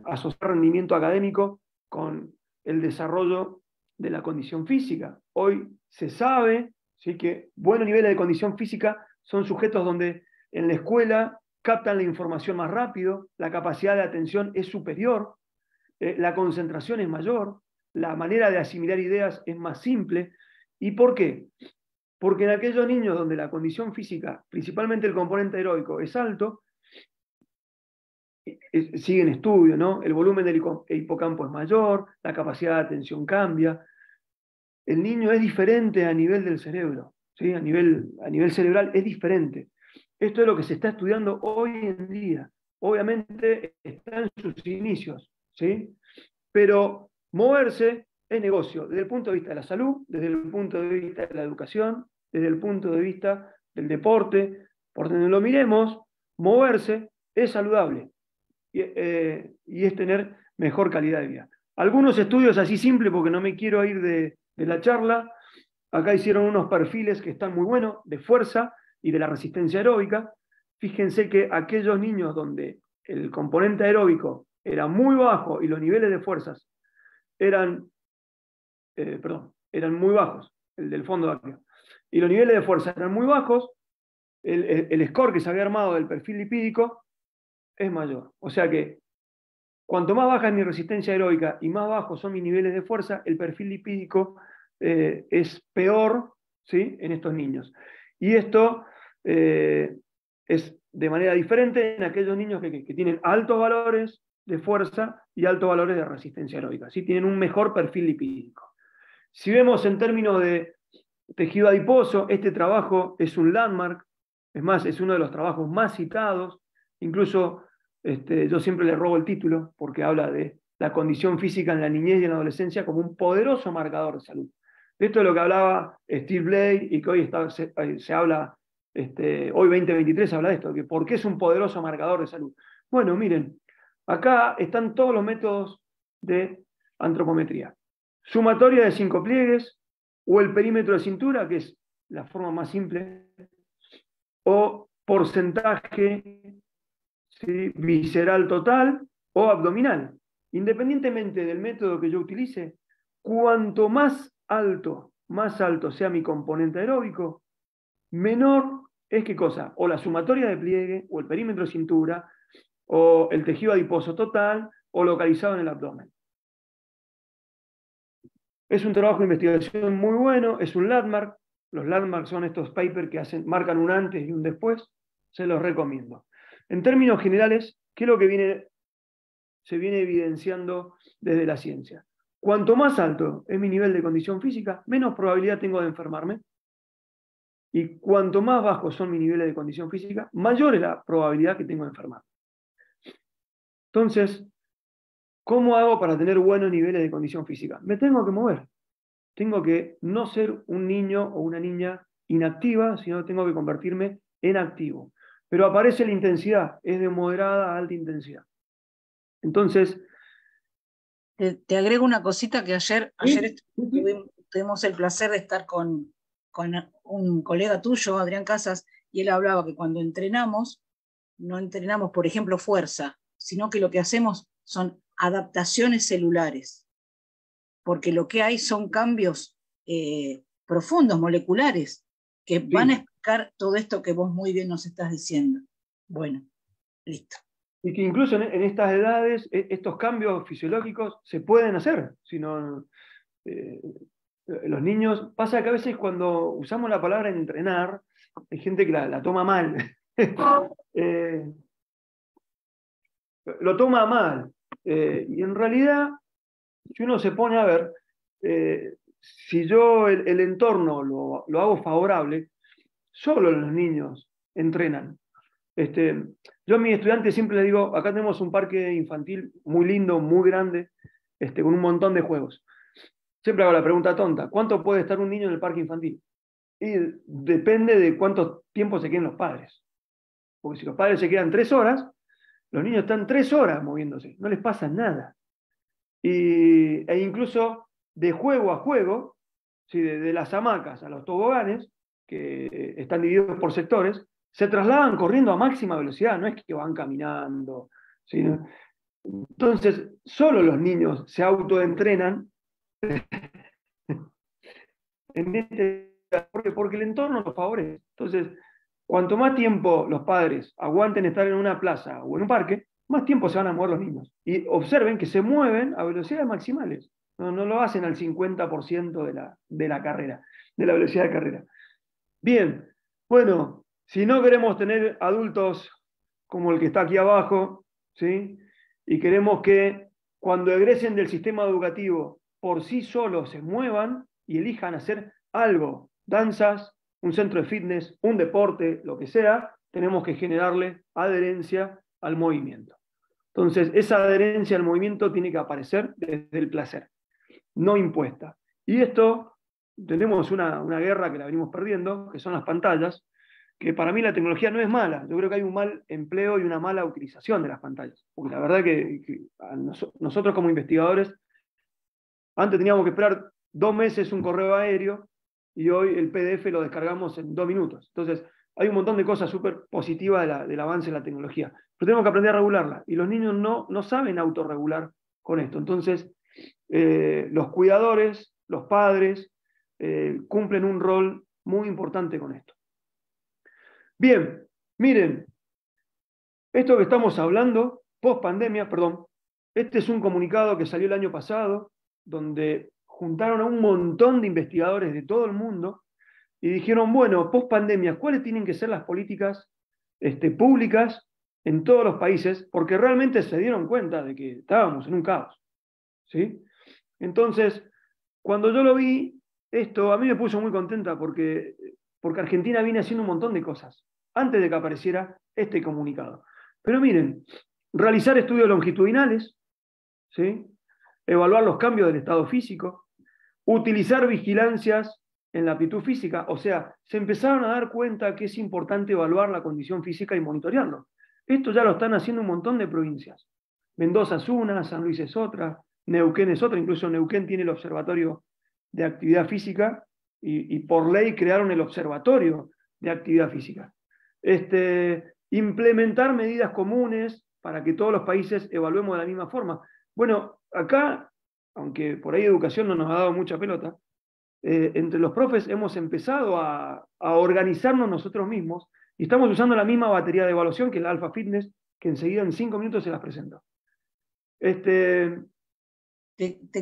asociar rendimiento académico con el desarrollo de la condición física. Hoy se sabe, ¿sí?, que buenos niveles de condición física son sujetos donde en la escuela captan la información más rápido, la capacidad de atención es superior, la concentración es mayor, la manera de asimilar ideas es más simple. ¿Y por qué? Porque en aquellos niños donde la condición física, principalmente el componente aeróbico, es alto, sigue en estudio, ¿no? El volumen del hipocampo es mayor, la capacidad de atención cambia. El niño es diferente a nivel del cerebro, ¿sí? A nivel cerebral es diferente. Esto es lo que se está estudiando hoy en día. Obviamente está en sus inicios, ¿sí? Pero moverse es negocio desde el punto de vista de la salud, desde el punto de vista de la educación, desde el punto de vista del deporte. Por donde lo miremos, moverse es saludable y es tener mejor calidad de vida. Algunos estudios así simples, porque no me quiero ir de la charla, acá hicieron unos perfiles que están muy buenos, de fuerza y de la resistencia aeróbica. Fíjense que aquellos niños donde el componente aeróbico era muy bajo y los niveles de fuerzas eran muy bajos, el del fondo área, y los niveles de fuerza eran muy bajos, el score que se había armado del perfil lipídico es mayor. O sea que cuanto más baja es mi resistencia aeróbica y más bajos son mis niveles de fuerza, el perfil lipídico es peor, ¿sí?, en estos niños. Y esto es de manera diferente en aquellos niños que tienen altos valores de fuerza y altos valores de resistencia aeróbica, ¿sí? Tienen un mejor perfil lipídico. Si vemos en términos de tejido adiposo, este trabajo es un landmark, es más, es uno de los trabajos más citados, incluso yo siempre le robo el título porque habla de la condición física en la niñez y en la adolescencia como un poderoso marcador de salud. De esto es lo que hablaba Steve Blay y que hoy se habla, hoy 2023 se habla de esto, que ¿por qué es un poderoso marcador de salud? Bueno, miren, acá están todos los métodos de antropometría. Sumatoria de 5 pliegues, o el perímetro de cintura, que es la forma más simple, o porcentaje, ¿sí?, visceral total o abdominal. Independientemente del método que yo utilice, cuanto más alto sea mi componente aeróbico, menor es ¿qué cosa? O la sumatoria de pliegue, o el perímetro de cintura, o el tejido adiposo total, o localizado en el abdomen. Es un trabajo de investigación muy bueno, es un landmark. Los landmarks son estos papers que marcan un antes y un después. Se los recomiendo. En términos generales, ¿qué es lo que se viene evidenciando desde la ciencia? Cuanto más alto es mi nivel de condición física, menos probabilidad tengo de enfermarme. Y cuanto más bajos son mis niveles de condición física, mayor es la probabilidad que tengo de enfermarme. Entonces, ¿cómo hago para tener buenos niveles de condición física? Me tengo que mover. Tengo que no ser un niño o una niña inactiva, sino tengo que convertirme en activo. Pero aparece la intensidad, es de moderada a alta intensidad. Entonces... Te agrego una cosita que ayer ¿sí? tuvimos el placer de estar con un colega tuyo, Adrián Casas, y él hablaba que cuando entrenamos, no entrenamos, por ejemplo, fuerza, sino que lo que hacemos son adaptaciones celulares, porque lo que hay son cambios profundos, moleculares, que van a explicar todo esto que vos muy bien nos estás diciendo. Bueno, listo. Y que incluso en estas edades, estos cambios fisiológicos se pueden hacer. Sino, los niños, pasa que a veces cuando usamos la palabra entrenar, hay gente que la toma mal. Lo toma mal. Y en realidad, si uno se pone a ver, si yo el entorno lo hago favorable, solo los niños entrenan. Yo a mis estudiantes siempre les digo, acá tenemos un parque infantil muy lindo, muy grande, con un montón de juegos. Siempre hago la pregunta tonta, ¿cuánto puede estar un niño en el parque infantil? Y depende de cuánto tiempo se queden los padres. Porque si los padres se quedan 3 horas, los niños están 3 horas moviéndose, no les pasa nada. E incluso de juego a juego, ¿sí?, de las hamacas a los toboganes, que están divididos por sectores, se trasladan corriendo a máxima velocidad, no es que van caminando. ¿Sí? Entonces, solo los niños se autoentrenan porque el entorno los favorece. Entonces, cuanto más tiempo los padres aguanten estar en una plaza o en un parque, más tiempo se van a mover los niños. Y observen que se mueven a velocidades maximales. No lo hacen al 50% de la carrera, de la velocidad de carrera. Bien, bueno, si no queremos tener adultos como el que está aquí abajo, ¿sí?, y queremos que cuando egresen del sistema educativo por sí solos se muevan y elijan hacer algo, danzas, un centro de fitness, un deporte, lo que sea, tenemos que generarle adherencia al movimiento. Entonces, esa adherencia al movimiento tiene que aparecer desde el placer, no impuesta. Y esto, tenemos una guerra que la venimos perdiendo, que son las pantallas, que para mí la tecnología no es mala. Yo creo que hay un mal empleo y una mala utilización de las pantallas. Porque la verdad que nosotros como investigadores, antes teníamos que esperar 2 meses un correo aéreo y hoy el PDF lo descargamos en 2 minutos. Entonces, hay un montón de cosas súper positivas del avance en la tecnología. Pero tenemos que aprender a regularla. Y los niños no saben autorregular con esto. Entonces, los cuidadores, los padres, cumplen un rol muy importante con esto. Bien, miren, esto que estamos hablando, post pandemia, perdón, este es un comunicado que salió el año pasado, donde juntaron a un montón de investigadores de todo el mundo y dijeron, bueno, post pandemia, ¿cuáles tienen que ser las políticas públicas en todos los países? Porque realmente se dieron cuenta de que estábamos en un caos, ¿sí? Entonces, cuando yo lo vi, esto a mí me puso muy contenta porque Argentina viene haciendo un montón de cosas antes de que apareciera este comunicado. Pero miren, realizar estudios longitudinales, ¿sí? Evaluar los cambios del estado físico, utilizar vigilancias en la aptitud física, o sea, se empezaron a dar cuenta que es importante evaluar la condición física y monitorearlo. Esto ya lo están haciendo un montón de provincias. Mendoza es una, San Luis es otra, Neuquén es otra, incluso Neuquén tiene el observatorio de actividad física y por ley crearon el observatorio de actividad física. Implementar medidas comunes para que todos los países evaluemos de la misma forma. Bueno, acá, aunque por ahí educación no nos ha dado mucha pelota, entre los profes hemos empezado a organizarnos nosotros mismos y estamos usando la misma batería de evaluación que la Alpha Fitness, que enseguida en 5 minutos se las presento. Te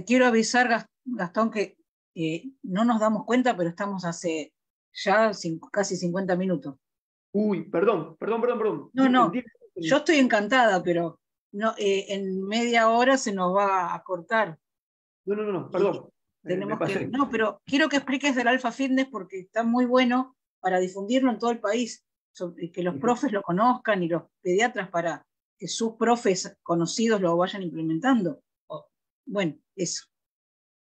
quiero avisar, Gastón, que no nos damos cuenta, pero estamos hace ya casi 50 minutos. Uy, perdón. No, yo estoy encantada, pero no, en media hora se nos va a cortar. No, perdón. Tenemos no, pero quiero que expliques del Alpha Fitness porque está muy bueno para difundirlo en todo el país, que los profes lo conozcan y los pediatras para que sus profes conocidos lo vayan implementando. Bueno, eso.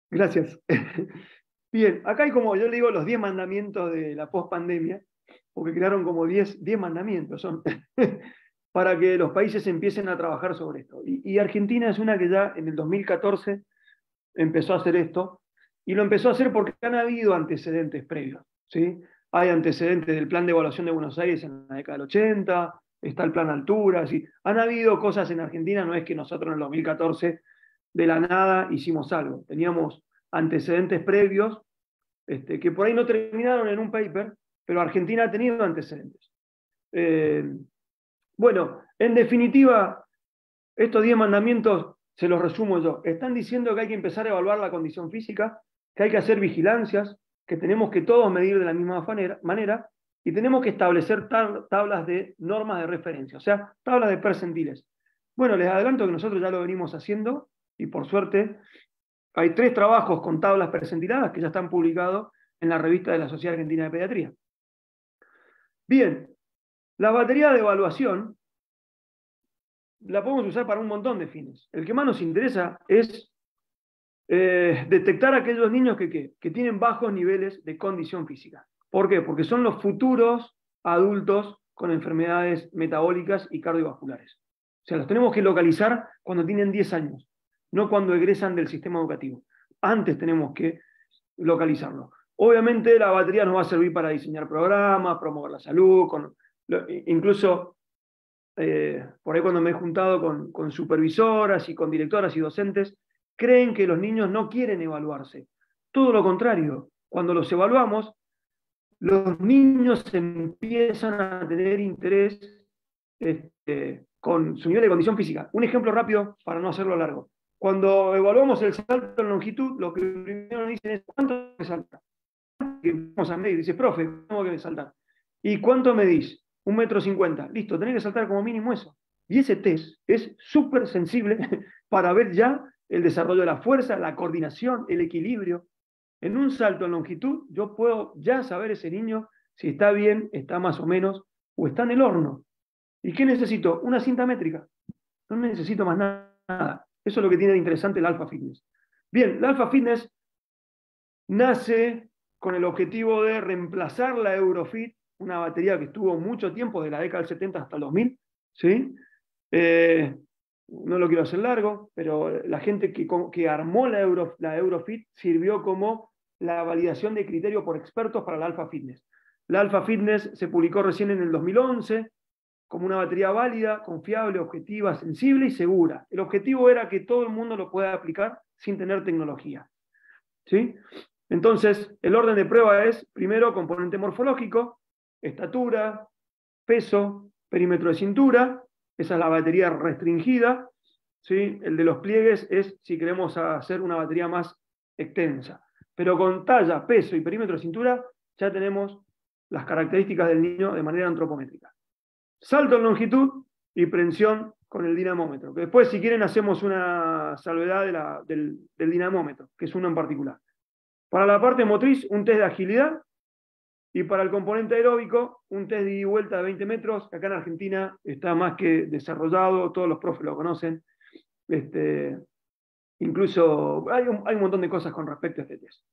Gracias. Bien, acá hay como, yo le digo, los 10 mandamientos de la post-pandemia, porque crearon como 10 mandamientos, son para que los países empiecen a trabajar sobre esto. Y Argentina es una que ya en el 2014 empezó a hacer esto, y lo empezó a hacer porque han habido antecedentes previos, ¿sí? Hay antecedentes del plan de evaluación de Buenos Aires en la década del 80, está el plan Altura, ¿sí? Han habido cosas en Argentina, no es que nosotros en el 2014 de la nada hicimos algo, teníamos antecedentes previos que por ahí no terminaron en un paper, pero Argentina ha tenido antecedentes. Bueno, en definitiva, estos 10 mandamientos se los resumo yo. Están diciendo que hay que empezar a evaluar la condición física, que hay que hacer vigilancias, que tenemos que todos medir de la misma manera y tenemos que establecer tablas de normas de referencia, o sea, tablas de percentiles. Bueno, les adelanto que nosotros ya lo venimos haciendo y por suerte hay 3 trabajos con tablas percentiladas que ya están publicados en la revista de la Sociedad Argentina de Pediatría. Bien, la batería de evaluación la podemos usar para un montón de fines. El que más nos interesa es detectar a aquellos niños que tienen bajos niveles de condición física. ¿Por qué? Porque son los futuros adultos con enfermedades metabólicas y cardiovasculares. O sea, los tenemos que localizar cuando tienen 10 años, no cuando egresan del sistema educativo. Antes tenemos que localizarlo. Obviamente la batería nos va a servir para diseñar programas, promover la salud, incluso por ahí cuando me he juntado con supervisoras y con directoras y docentes, creen que los niños no quieren evaluarse. Todo lo contrario, cuando los evaluamos, los niños empiezan a tener interés con su nivel de condición física. Un ejemplo rápido para no hacerlo largo. Cuando evaluamos el salto en longitud, lo que primero nos dicen es ¿cuánto tengo que saltar? Vamos a medir, dice, profe, tengo que saltar. ¿Y cuánto medís? 1,50 m. Listo, tenés que saltar como mínimo eso. Y ese test es súper sensible para ver ya el desarrollo de la fuerza, la coordinación, el equilibrio. En un salto en longitud, yo puedo ya saber ese niño si está bien, está más o menos, o está en el horno. ¿Y qué necesito? Una cinta métrica. No necesito más nada. Eso es lo que tiene de interesante el Alpha Fitness. Bien, el Alpha Fitness nace con el objetivo de reemplazar la Eurofit, una batería que estuvo mucho tiempo, de la década del 70 hasta el 2000, ¿sí? No lo quiero hacer largo, pero la gente que armó la Eurofit sirvió como la validación de criterio por expertos para la Alpha Fitness. La Alpha Fitness se publicó recién en el 2011 como una batería válida, confiable, objetiva, sensible y segura. El objetivo era que todo el mundo lo pueda aplicar sin tener tecnología, ¿sí? Entonces, el orden de prueba es, primero, componente morfológico, estatura, peso, perímetro de cintura, esa es la batería restringida, ¿sí? El de los pliegues es si queremos hacer una batería más extensa. Pero con talla, peso y perímetro de cintura ya tenemos las características del niño de manera antropométrica. Salto en longitud y prensión con el dinamómetro. Que después, si quieren, hacemos una salvedad del dinamómetro, que es uno en particular. Para la parte motriz, un test de agilidad. Y para el componente aeróbico, un test de ida y vuelta de 20 metros, que acá en Argentina está más que desarrollado, todos los profes lo conocen. Incluso hay un montón de cosas con respecto a este test.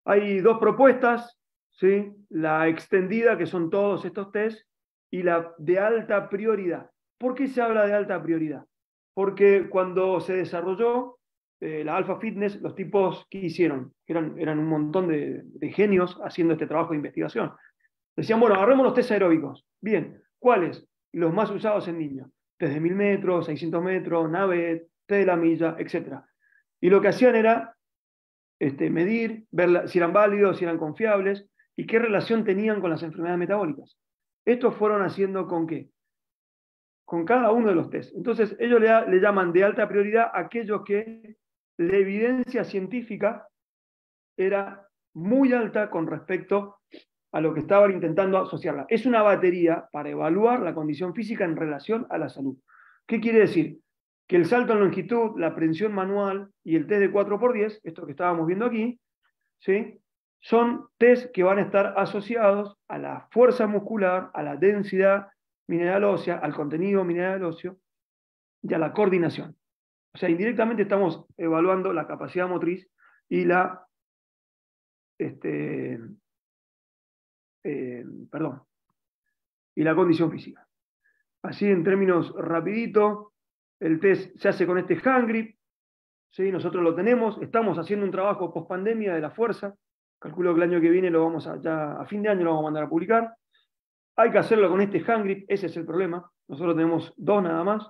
Hay dos propuestas, ¿sí? La extendida, que son todos estos test, y la de alta prioridad. ¿Por qué se habla de alta prioridad? Porque cuando se desarrolló la Alpha Fitness, los tipos que hicieron, eran un montón de genios haciendo este trabajo de investigación. Decían, bueno, agarremos los test aeróbicos. Bien, ¿cuáles? Los más usados en niños. Test de 1000 metros, 600 metros, NAVET, test de la milla, etc. Y lo que hacían era medir, ver si eran válidos, si eran confiables y qué relación tenían con las enfermedades metabólicas. Estos fueron haciendo con qué? Con cada uno de los test. Entonces, ellos le llaman de alta prioridad a aquellos que la evidencia científica era muy alta con respecto a lo que estaban intentando asociarla. Es una batería para evaluar la condición física en relación a la salud. ¿Qué quiere decir? Que el salto en longitud, la prensión manual y el test de 4×10, esto que estábamos viendo aquí, ¿sí? Son test que van a estar asociados a la fuerza muscular, a la densidad mineral ósea, al contenido mineral óseo y a la coordinación. O sea, indirectamente estamos evaluando la capacidad motriz y la y la condición física. Así, en términos rapidito, el test se hace con este hand grip, ¿sí? Nosotros lo tenemos, estamos haciendo un trabajo post pandemia de la fuerza, calculo que el año que viene lo vamos ya a fin de año lo vamos a mandar a publicar. Hay que hacerlo con este hand grip, ese es el problema, nosotros tenemos 2 nada más,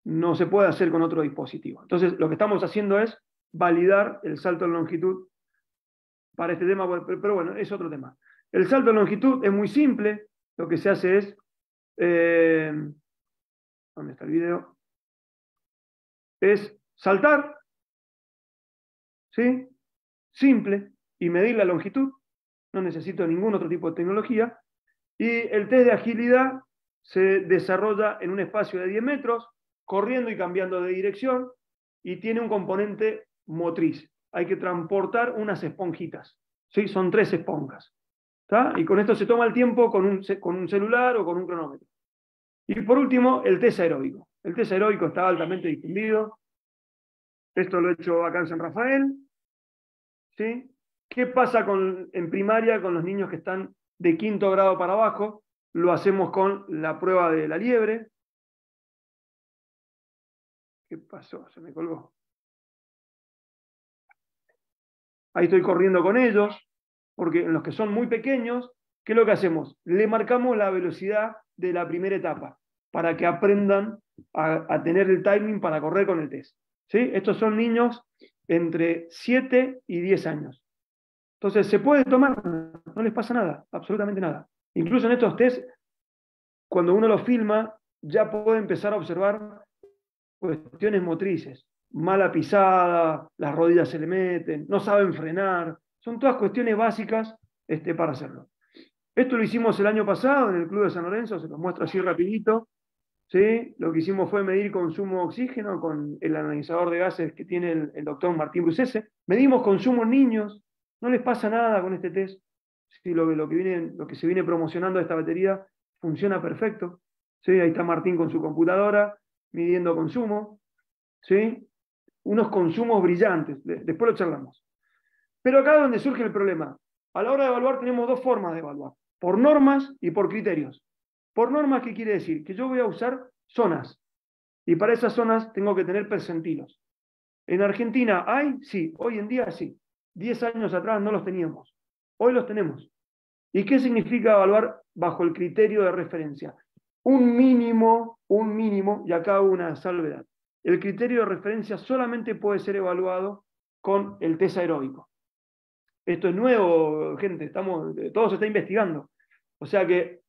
no se puede hacer con otro dispositivo. Entonces, lo que estamos haciendo es validar el salto en longitud para este tema, pero bueno, es otro tema. El salto en longitud es muy simple, lo que se hace es, ¿dónde está el video? Es saltar, ¿sí? Simple, y medir la longitud, no necesito ningún otro tipo de tecnología, y el test de agilidad se desarrolla en un espacio de 10 metros, corriendo y cambiando de dirección, y tiene un componente motriz. Hay que transportar unas esponjitas, ¿sí? Son 3 esponjas, ¿tá? Y con esto se toma el tiempo con un celular o con un cronómetro. Y por último, el test aeróbico. El test aeróbico está altamente difundido. Esto lo he hecho acá en San Rafael, ¿sí? ¿Qué pasa en primaria con los niños que están de 5º grado para abajo? Lo hacemos con la prueba de la liebre. ¿Qué pasó? Se me colgó. Ahí estoy corriendo con ellos, porque en los que son muy pequeños, ¿qué es lo que hacemos? Le marcamos la velocidad de la primera etapa, para que aprendan a tener el timing para correr con el test, ¿sí? Estos son niños entre 7 y 10 años. Entonces, se puede tomar, no les pasa nada, absolutamente nada. Incluso en estos test, cuando uno los filma, ya puede empezar a observar cuestiones motrices. Mala pisada, las rodillas se le meten, no saben frenar. Son todas cuestiones básicas para hacerlo. Esto lo hicimos el año pasado en el Club de San Lorenzo, se los muestro así rapidito. ¿Sí? Lo que hicimos fue medir consumo de oxígeno con el analizador de gases que tiene el doctor Martín Brucese. Medimos consumo en niños, no les pasa nada con este test. Sí, lo que se viene promocionando de esta batería funciona perfecto. ¿Sí? Ahí está Martín con su computadora midiendo consumo. ¿Sí? Unos consumos brillantes, después lo charlamos. Pero acá es donde surge el problema. A la hora de evaluar tenemos 2 formas de evaluar, por normas y por criterios. Por normas, ¿qué quiere decir? Que yo voy a usar zonas, y para esas zonas tengo que tener percentilos. ¿En Argentina hay? Sí, hoy en día sí. 10 años atrás no los teníamos, hoy los tenemos. ¿Y qué significa evaluar bajo el criterio de referencia? Un mínimo, y acá una salvedad. El criterio de referencia solamente puede ser evaluado con el test aeróbico. Esto es nuevo, gente, todo se está investigando. O sea que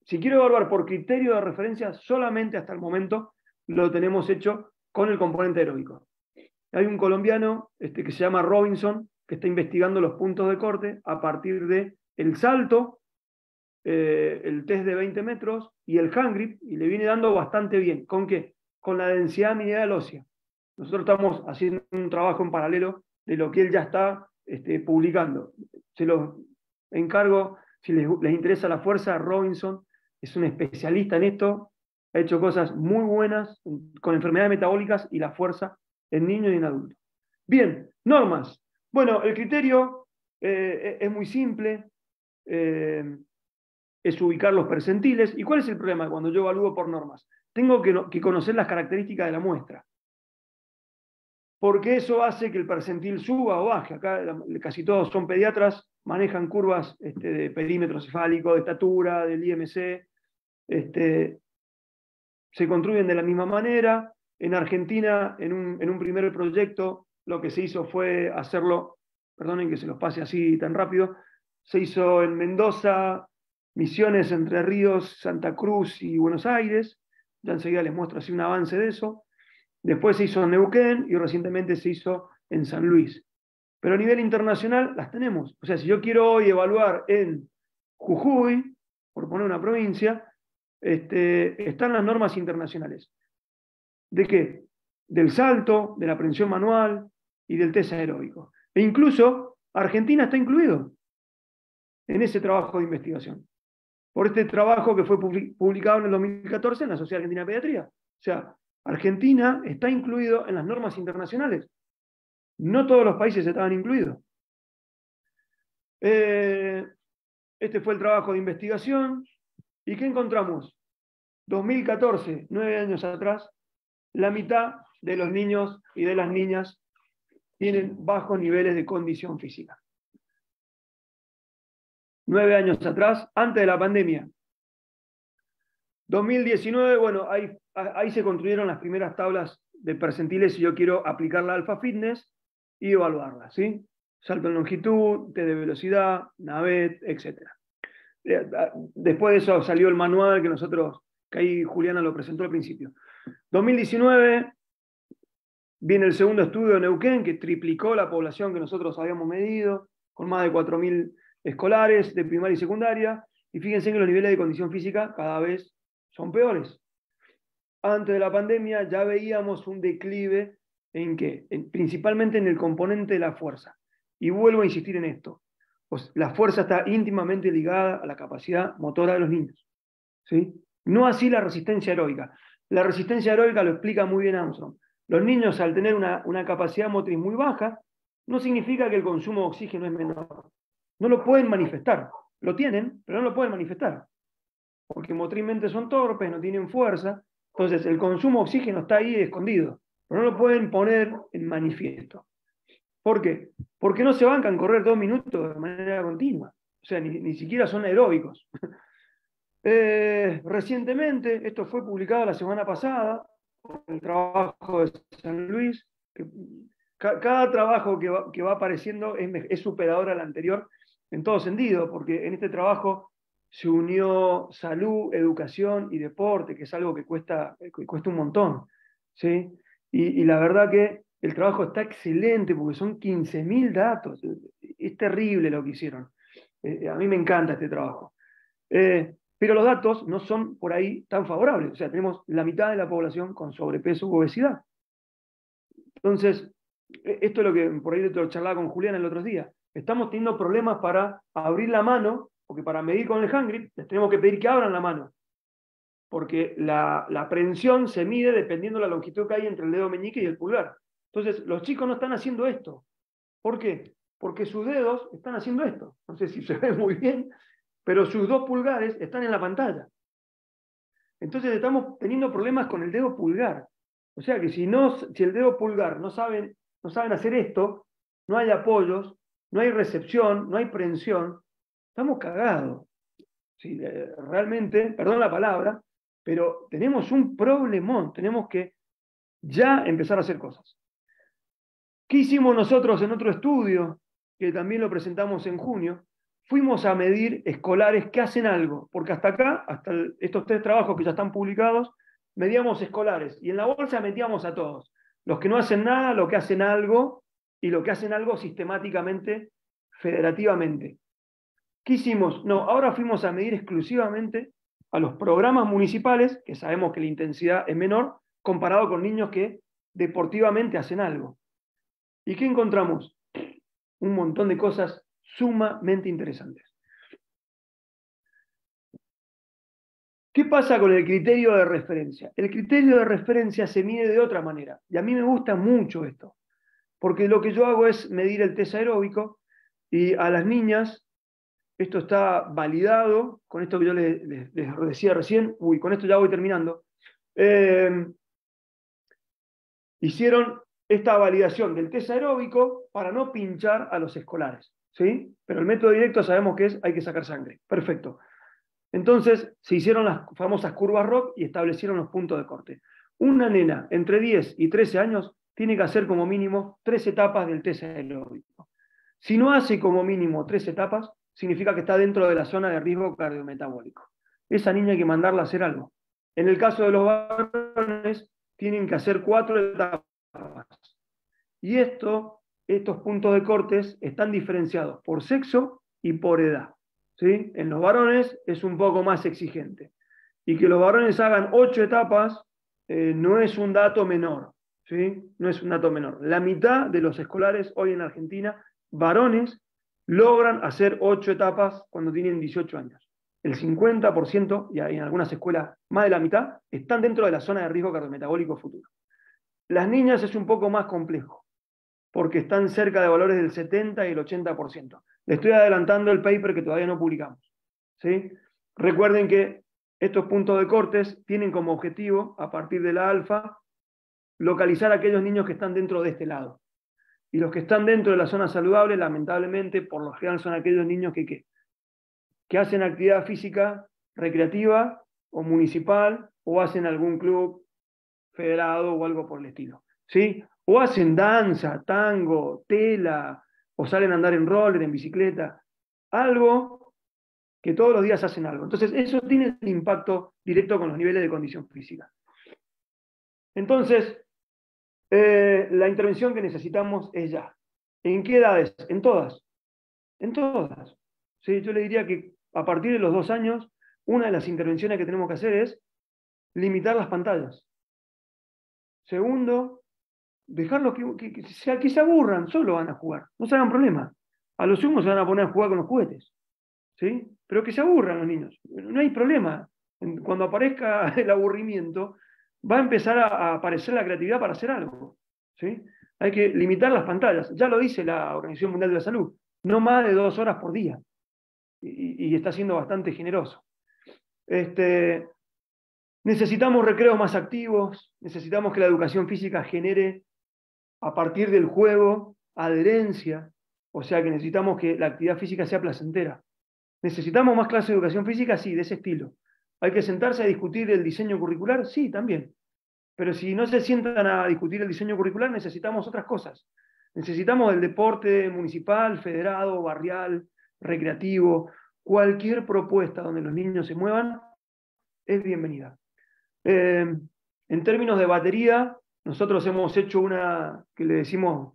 Si quiero evaluar por criterio de referencia, solamente hasta el momento lo tenemos hecho con el componente aeróbico. Hay un colombiano que se llama Robinson, que está investigando los puntos de corte a partir del salto, el test de 20 metros y el hand grip, y le viene dando bastante bien. ¿Con qué? Con la densidad mineral ósea. Nosotros estamos haciendo un trabajo en paralelo de lo que él ya está publicando. Se los encargo, si les interesa la fuerza, Robinson es un especialista en esto, ha hecho cosas muy buenas con enfermedades metabólicas y la fuerza en niños y en adultos. Bien, normas. Bueno, el criterio es muy simple, es ubicar los percentiles. ¿Y cuál es el problema cuando yo evalúo por normas? Tengo que conocer las características de la muestra, porque eso hace que el percentil suba o baje. Acá casi todos son pediatras, manejan curvas de perímetro cefálico, de estatura, del IMC, se construyen de la misma manera. En Argentina, en un primer proyecto, lo que se hizo fue hacerlo, perdonen que se los pase así tan rápido, se hizo en Mendoza, Misiones, Entre Ríos, Santa Cruz y Buenos Aires. Ya enseguida les muestro así un avance de eso. Después se hizo en Neuquén y recientemente se hizo en San Luis. Pero a nivel internacional las tenemos. O sea, si yo quiero hoy evaluar en Jujuy, por poner una provincia, están las normas internacionales. ¿De qué? Del salto, de la prensión manual y del test aeróbico. E incluso Argentina está incluido en ese trabajo de investigación. Por este trabajo que fue publicado en el 2014 en la Sociedad Argentina de Pediatría. O sea, Argentina está incluido en las normas internacionales. No todos los países estaban incluidos. Este fue el trabajo de investigación. ¿Y qué encontramos? 2014, 9 años atrás, la mitad de los niños y de las niñas tienen bajos niveles de condición física. 9 años atrás, antes de la pandemia. 2019, bueno, ahí se construyeron las primeras tablas de percentiles si yo quiero aplicar la Alpha Fitness y evaluarla, ¿sí? Salto en longitud, test de velocidad, navet, etc. Después de eso salió el manual que ahí Juliana lo presentó al principio. 2019 viene el segundo estudio de Neuquén, que triplicó la población que nosotros habíamos medido, con más de 4.000 escolares de primaria y secundaria, y fíjense que los niveles de condición física cada vez son peores. Antes de la pandemia ya veíamos un declive principalmente en el componente de la fuerza. Y vuelvo a insistir en esto. Pues la fuerza está íntimamente ligada a la capacidad motora de los niños, ¿sí? No así la resistencia aeróbica. La resistencia aeróbica lo explica muy bien Armstrong. Los niños, al tener una capacidad motriz muy baja, no significa que el consumo de oxígeno es menor. No lo pueden manifestar. Lo tienen, pero no lo pueden manifestar. Porque motrizmente son torpes, no tienen fuerza. Entonces, el consumo de oxígeno está ahí escondido, pero no lo pueden poner en manifiesto. ¿Por qué? Porque no se bancan correr 2 minutos de manera continua. O sea, ni siquiera son aeróbicos. Recientemente, esto fue publicado la semana pasada, el trabajo de San Luis. Cada trabajo que va apareciendo es superador al anterior en todo sentido, porque en este trabajo se unió salud, educación y deporte, que es algo que cuesta un montón, ¿sí? Y la verdad que el trabajo está excelente, porque son 15.000 datos. Es terrible lo que hicieron. A mí me encanta este trabajo. Pero los datos no son por ahí tan favorables. O sea, tenemos la mitad de la población con sobrepeso u obesidad. Entonces, esto es lo que por ahí te lo charlaba con Julián el otro día. Estamos teniendo problemas para abrir la mano, porque para medir con el hand grip les tenemos que pedir que abran la mano. Porque la prensión se mide dependiendo de la longitud que hay entre el dedo meñique y el pulgar. Entonces, los chicos no están haciendo esto. ¿Por qué? Porque sus dedos están haciendo esto. No sé si se ve muy bien, pero sus 2 pulgares están en la pantalla. Entonces estamos teniendo problemas con el dedo pulgar. O sea que si el dedo pulgar no saben hacer esto, no hay apoyos, no hay recepción, no hay prensión, estamos cagados. Sí, realmente, perdón la palabra, pero tenemos un problemón, tenemos que ya empezar a hacer cosas. ¿Qué hicimos nosotros en otro estudio, que también lo presentamos en junio? fuimos a medir escolares que hacen algo, porque hasta acá, hasta estos 3 trabajos que ya están publicados, medíamos escolares, y en la bolsa metíamos a todos, los que no hacen nada, los que hacen algo, y los que hacen algo sistemáticamente, federativamente. ¿Qué hicimos? No, ahora fuimos a medir exclusivamente a los programas municipales, que sabemos que la intensidad es menor, comparado con niños que deportivamente hacen algo. ¿Y qué encontramos? Un montón de cosas sumamente interesantes. ¿Qué pasa con el criterio de referencia? El criterio de referencia se mide de otra manera, y a mí me gusta mucho esto, porque lo que yo hago es medir el test aeróbico, y a las niñas, esto está validado, con esto que yo les decía recién, con esto ya voy terminando, hicieron esta validación del test aeróbico para no pinchar a los escolares, ¿sí? Pero el método directo sabemos que hay que sacar sangre. Perfecto. Entonces se hicieron las famosas curvas ROC y establecieron los puntos de corte. Una nena entre 10 y 13 años tiene que hacer como mínimo 3 etapas del test aeróbico. Si no hace como mínimo 3 etapas, significa que está dentro de la zona de riesgo cardiometabólico. Esa niña hay que mandarla a hacer algo. En el caso de los varones, tienen que hacer 4 etapas. Y estos puntos de cortes están diferenciados por sexo y por edad, ¿sí? En los varones es un poco más exigente. Y que los varones hagan 8 etapas no es un dato menor, ¿sí? No es un dato menor. La mitad de los escolares hoy en Argentina, varones, logran hacer 8 etapas cuando tienen 18 años. El 50%, y en algunas escuelas más de la mitad, están dentro de la zona de riesgo cardiometabólico futuro. Las niñas es un poco más complejo, porque están cerca de valores del 70 y el 80%. Le estoy adelantando el paper que todavía no publicamos, ¿sí? Recuerden que estos puntos de cortes tienen como objetivo, a partir de la alfa, localizar a aquellos niños que están dentro de este lado. Y los que están dentro de la zona saludable, lamentablemente, por lo general son aquellos niños que hacen actividad física recreativa o municipal, o hacen algún club federado o algo por el estilo, ¿sí? O hacen danza, tango, tela, o salen a andar en roller, en bicicleta, algo que todos los días hacen algo. Entonces, eso tiene un impacto directo con los niveles de condición física. Entonces, la intervención que necesitamos es ya. ¿En qué edades? En todas. En todas. ¿Sí? Yo le diría que a partir de los 2 años, una de las intervenciones que tenemos que hacer es limitar las pantallas. Segundo, dejarlos que se aburran, solo van a jugar, no se hagan problema. A los sumos se van a poner a jugar con los juguetes, ¿sí? Pero que se aburran los niños, no hay problema. Cuando aparezca el aburrimiento, va a empezar a aparecer la creatividad para hacer algo, ¿sí? Hay que limitar las pantallas, ya lo dice la Organización Mundial de la Salud, no más de 2 horas por día, y está siendo bastante generoso. Necesitamos recreos más activos, necesitamos que la educación física genere a partir del juego adherencia, o sea que necesitamos que la actividad física sea placentera. ¿Necesitamos más clases de educación física? Sí, de ese estilo. ¿Hay que sentarse a discutir el diseño curricular? Sí, también. Pero si no se sientan a discutir el diseño curricular, necesitamos otras cosas. Necesitamos el deporte municipal, federado, barrial, recreativo, cualquier propuesta donde los niños se muevan es bienvenida. En términos de batería, nosotros hemos hecho una que le decimos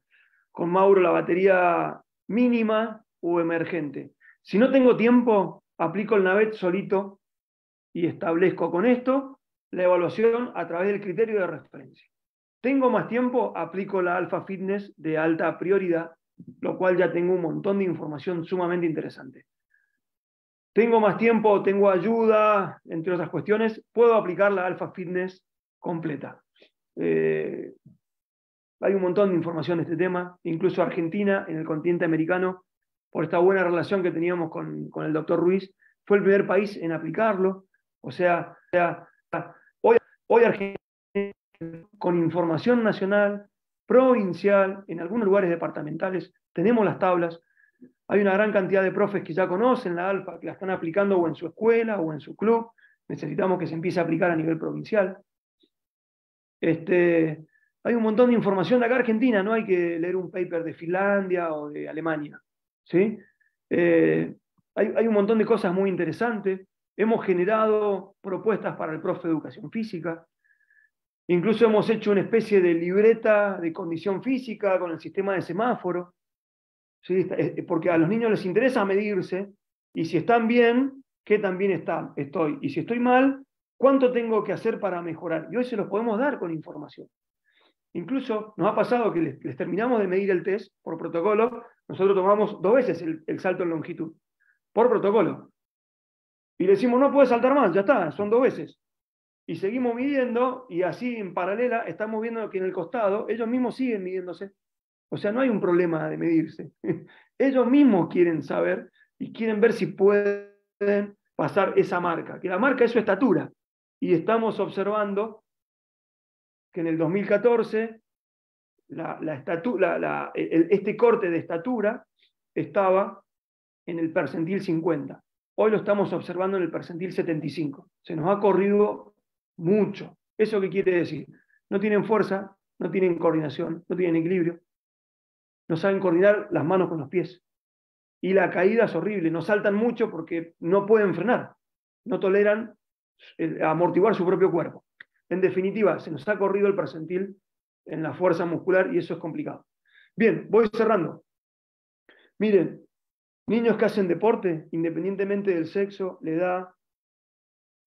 con Mauro la batería mínima o emergente. Si no tengo tiempo, aplico el NAVET solito y establezco con esto la evaluación a través del criterio de referencia. Tengo más tiempo, aplico la Alpha Fitness de alta prioridad, lo cual ya tengo un montón de información sumamente interesante. Tengo más tiempo, tengo ayuda, entre otras cuestiones, puedo aplicar la Alpha Fitness completa. Hay un montón de información de este tema, incluso Argentina, en el continente americano, por esta buena relación que teníamos con el doctor Ruiz, fue el primer país en aplicarlo. O sea hoy Argentina, con información nacional, provincial, en algunos lugares departamentales, tenemos las tablas. Hay una gran cantidad de profes que ya conocen la alfa, que la están aplicando o en su escuela o en su club. Necesitamos que se empiece a aplicar a nivel provincial. Hay un montón de información de acá Argentina, no hay que leer un paper de Finlandia o de Alemania, ¿sí? Hay un montón de cosas muy interesantes. Hemos generado propuestas para el profe de educación física. Incluso hemos hecho una especie de libreta de condición física con el sistema de semáforo. ¿Sí? Porque a los niños les interesa medirse, y si están bien, ¿qué tan bien estoy? Y si estoy mal, ¿cuánto tengo que hacer para mejorar? Y hoy se los podemos dar con información. Incluso nos ha pasado que les terminamos de medir el test por protocolo. Nosotros tomamos 2 veces el salto en longitud, por protocolo. Y le decimos, no puedes saltar más, ya está, son 2 veces. Y seguimos midiendo, y así en paralela estamos viendo que en el costado ellos mismos siguen midiéndose. O sea, no hay un problema de medirse. Ellos mismos quieren saber y quieren ver si pueden pasar esa marca, que la marca es su estatura. Y estamos observando que en el 2014 este corte de estatura estaba en el percentil 50. Hoy lo estamos observando en el percentil 75. Se nos ha corrido mucho. ¿Eso qué quiere decir? No tienen fuerza, no tienen coordinación, no tienen equilibrio, no saben coordinar las manos con los pies. Y la caída es horrible, no saltan mucho porque no pueden frenar, no toleran amortiguar su propio cuerpo. En definitiva, se nos ha corrido el percentil en la fuerza muscular y eso es complicado. Bien, voy cerrando. Miren, niños que hacen deporte, independientemente del sexo, la edad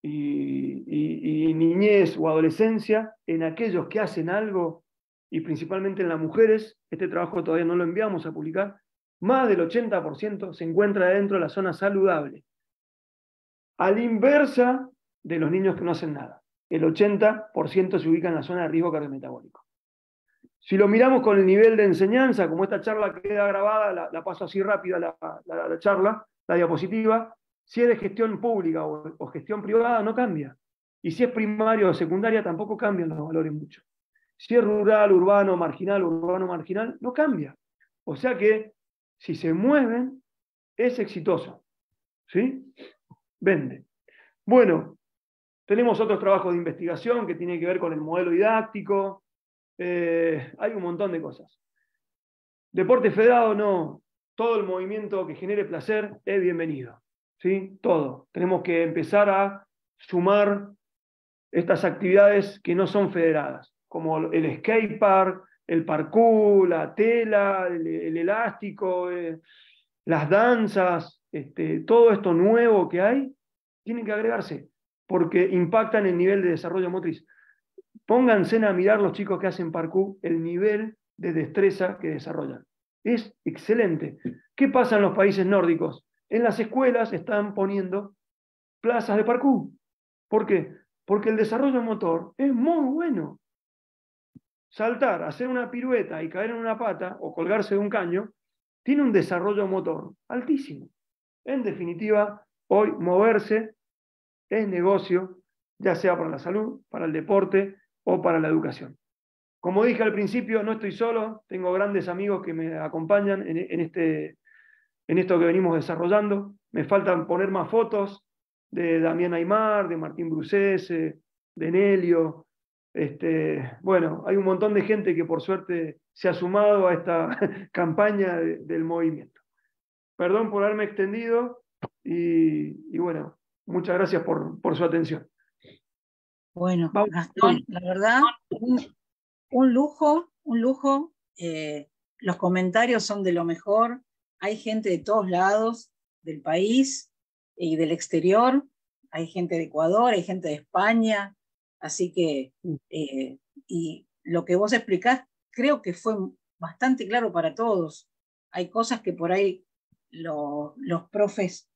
y niñez o adolescencia, en aquellos que hacen algo, y principalmente en las mujeres, este trabajo todavía no lo enviamos a publicar, más del 80% se encuentra dentro de la zona saludable. A la inversa de los niños que no hacen nada. El 80% se ubica en la zona de riesgo cardiometabólico. Si lo miramos con el nivel de enseñanza, como esta charla queda grabada, la paso así rápida la charla, la diapositiva, si es de gestión pública o gestión privada, no cambia. Y si es primaria o secundaria, tampoco cambian los valores mucho. Si es rural, urbano, marginal, no cambia. O sea que, si se mueven, es exitoso. ¿Sí? Vende. Bueno, tenemos otros trabajos de investigación que tienen que ver con el modelo didáctico. Hay un montón de cosas. Deporte federado, no. Todo el movimiento que genere placer es bienvenido. ¿Sí? Todo. Tenemos que empezar a sumar estas actividades que no son federadas, como el skatepark, el parkour, la tela, el elástico, las danzas, todo esto nuevo que hay, tiene que agregarse, porque impactan el nivel de desarrollo motriz. Pónganse a mirar los chicos que hacen parkour, el nivel de destreza que desarrollan. Es excelente. ¿Qué pasa en los países nórdicos? En las escuelas están poniendo plazas de parkour. ¿Por qué? Porque el desarrollo motor es muy bueno. Saltar, hacer una pirueta y caer en una pata o colgarse de un caño, tiene un desarrollo motor altísimo. En definitiva, hoy moverse es negocio, ya sea para la salud, para el deporte o para la educación. Como dije al principio, no estoy solo, tengo grandes amigos que me acompañan en esto que venimos desarrollando. Me faltan poner más fotos de Damián Aymar, de Martín Brucese, de Nelio. Bueno, hay un montón de gente que por suerte se ha sumado a esta campaña del movimiento. Perdón por haberme extendido y bueno, muchas gracias por su atención. Bueno, Gastón, la verdad, un lujo. Los comentarios son de lo mejor. Hay gente de todos lados del país y del exterior. Hay gente de Ecuador, hay gente de España. Así que, y lo que vos explicás, creo que fue bastante claro para todos. Hay cosas que por ahí los profes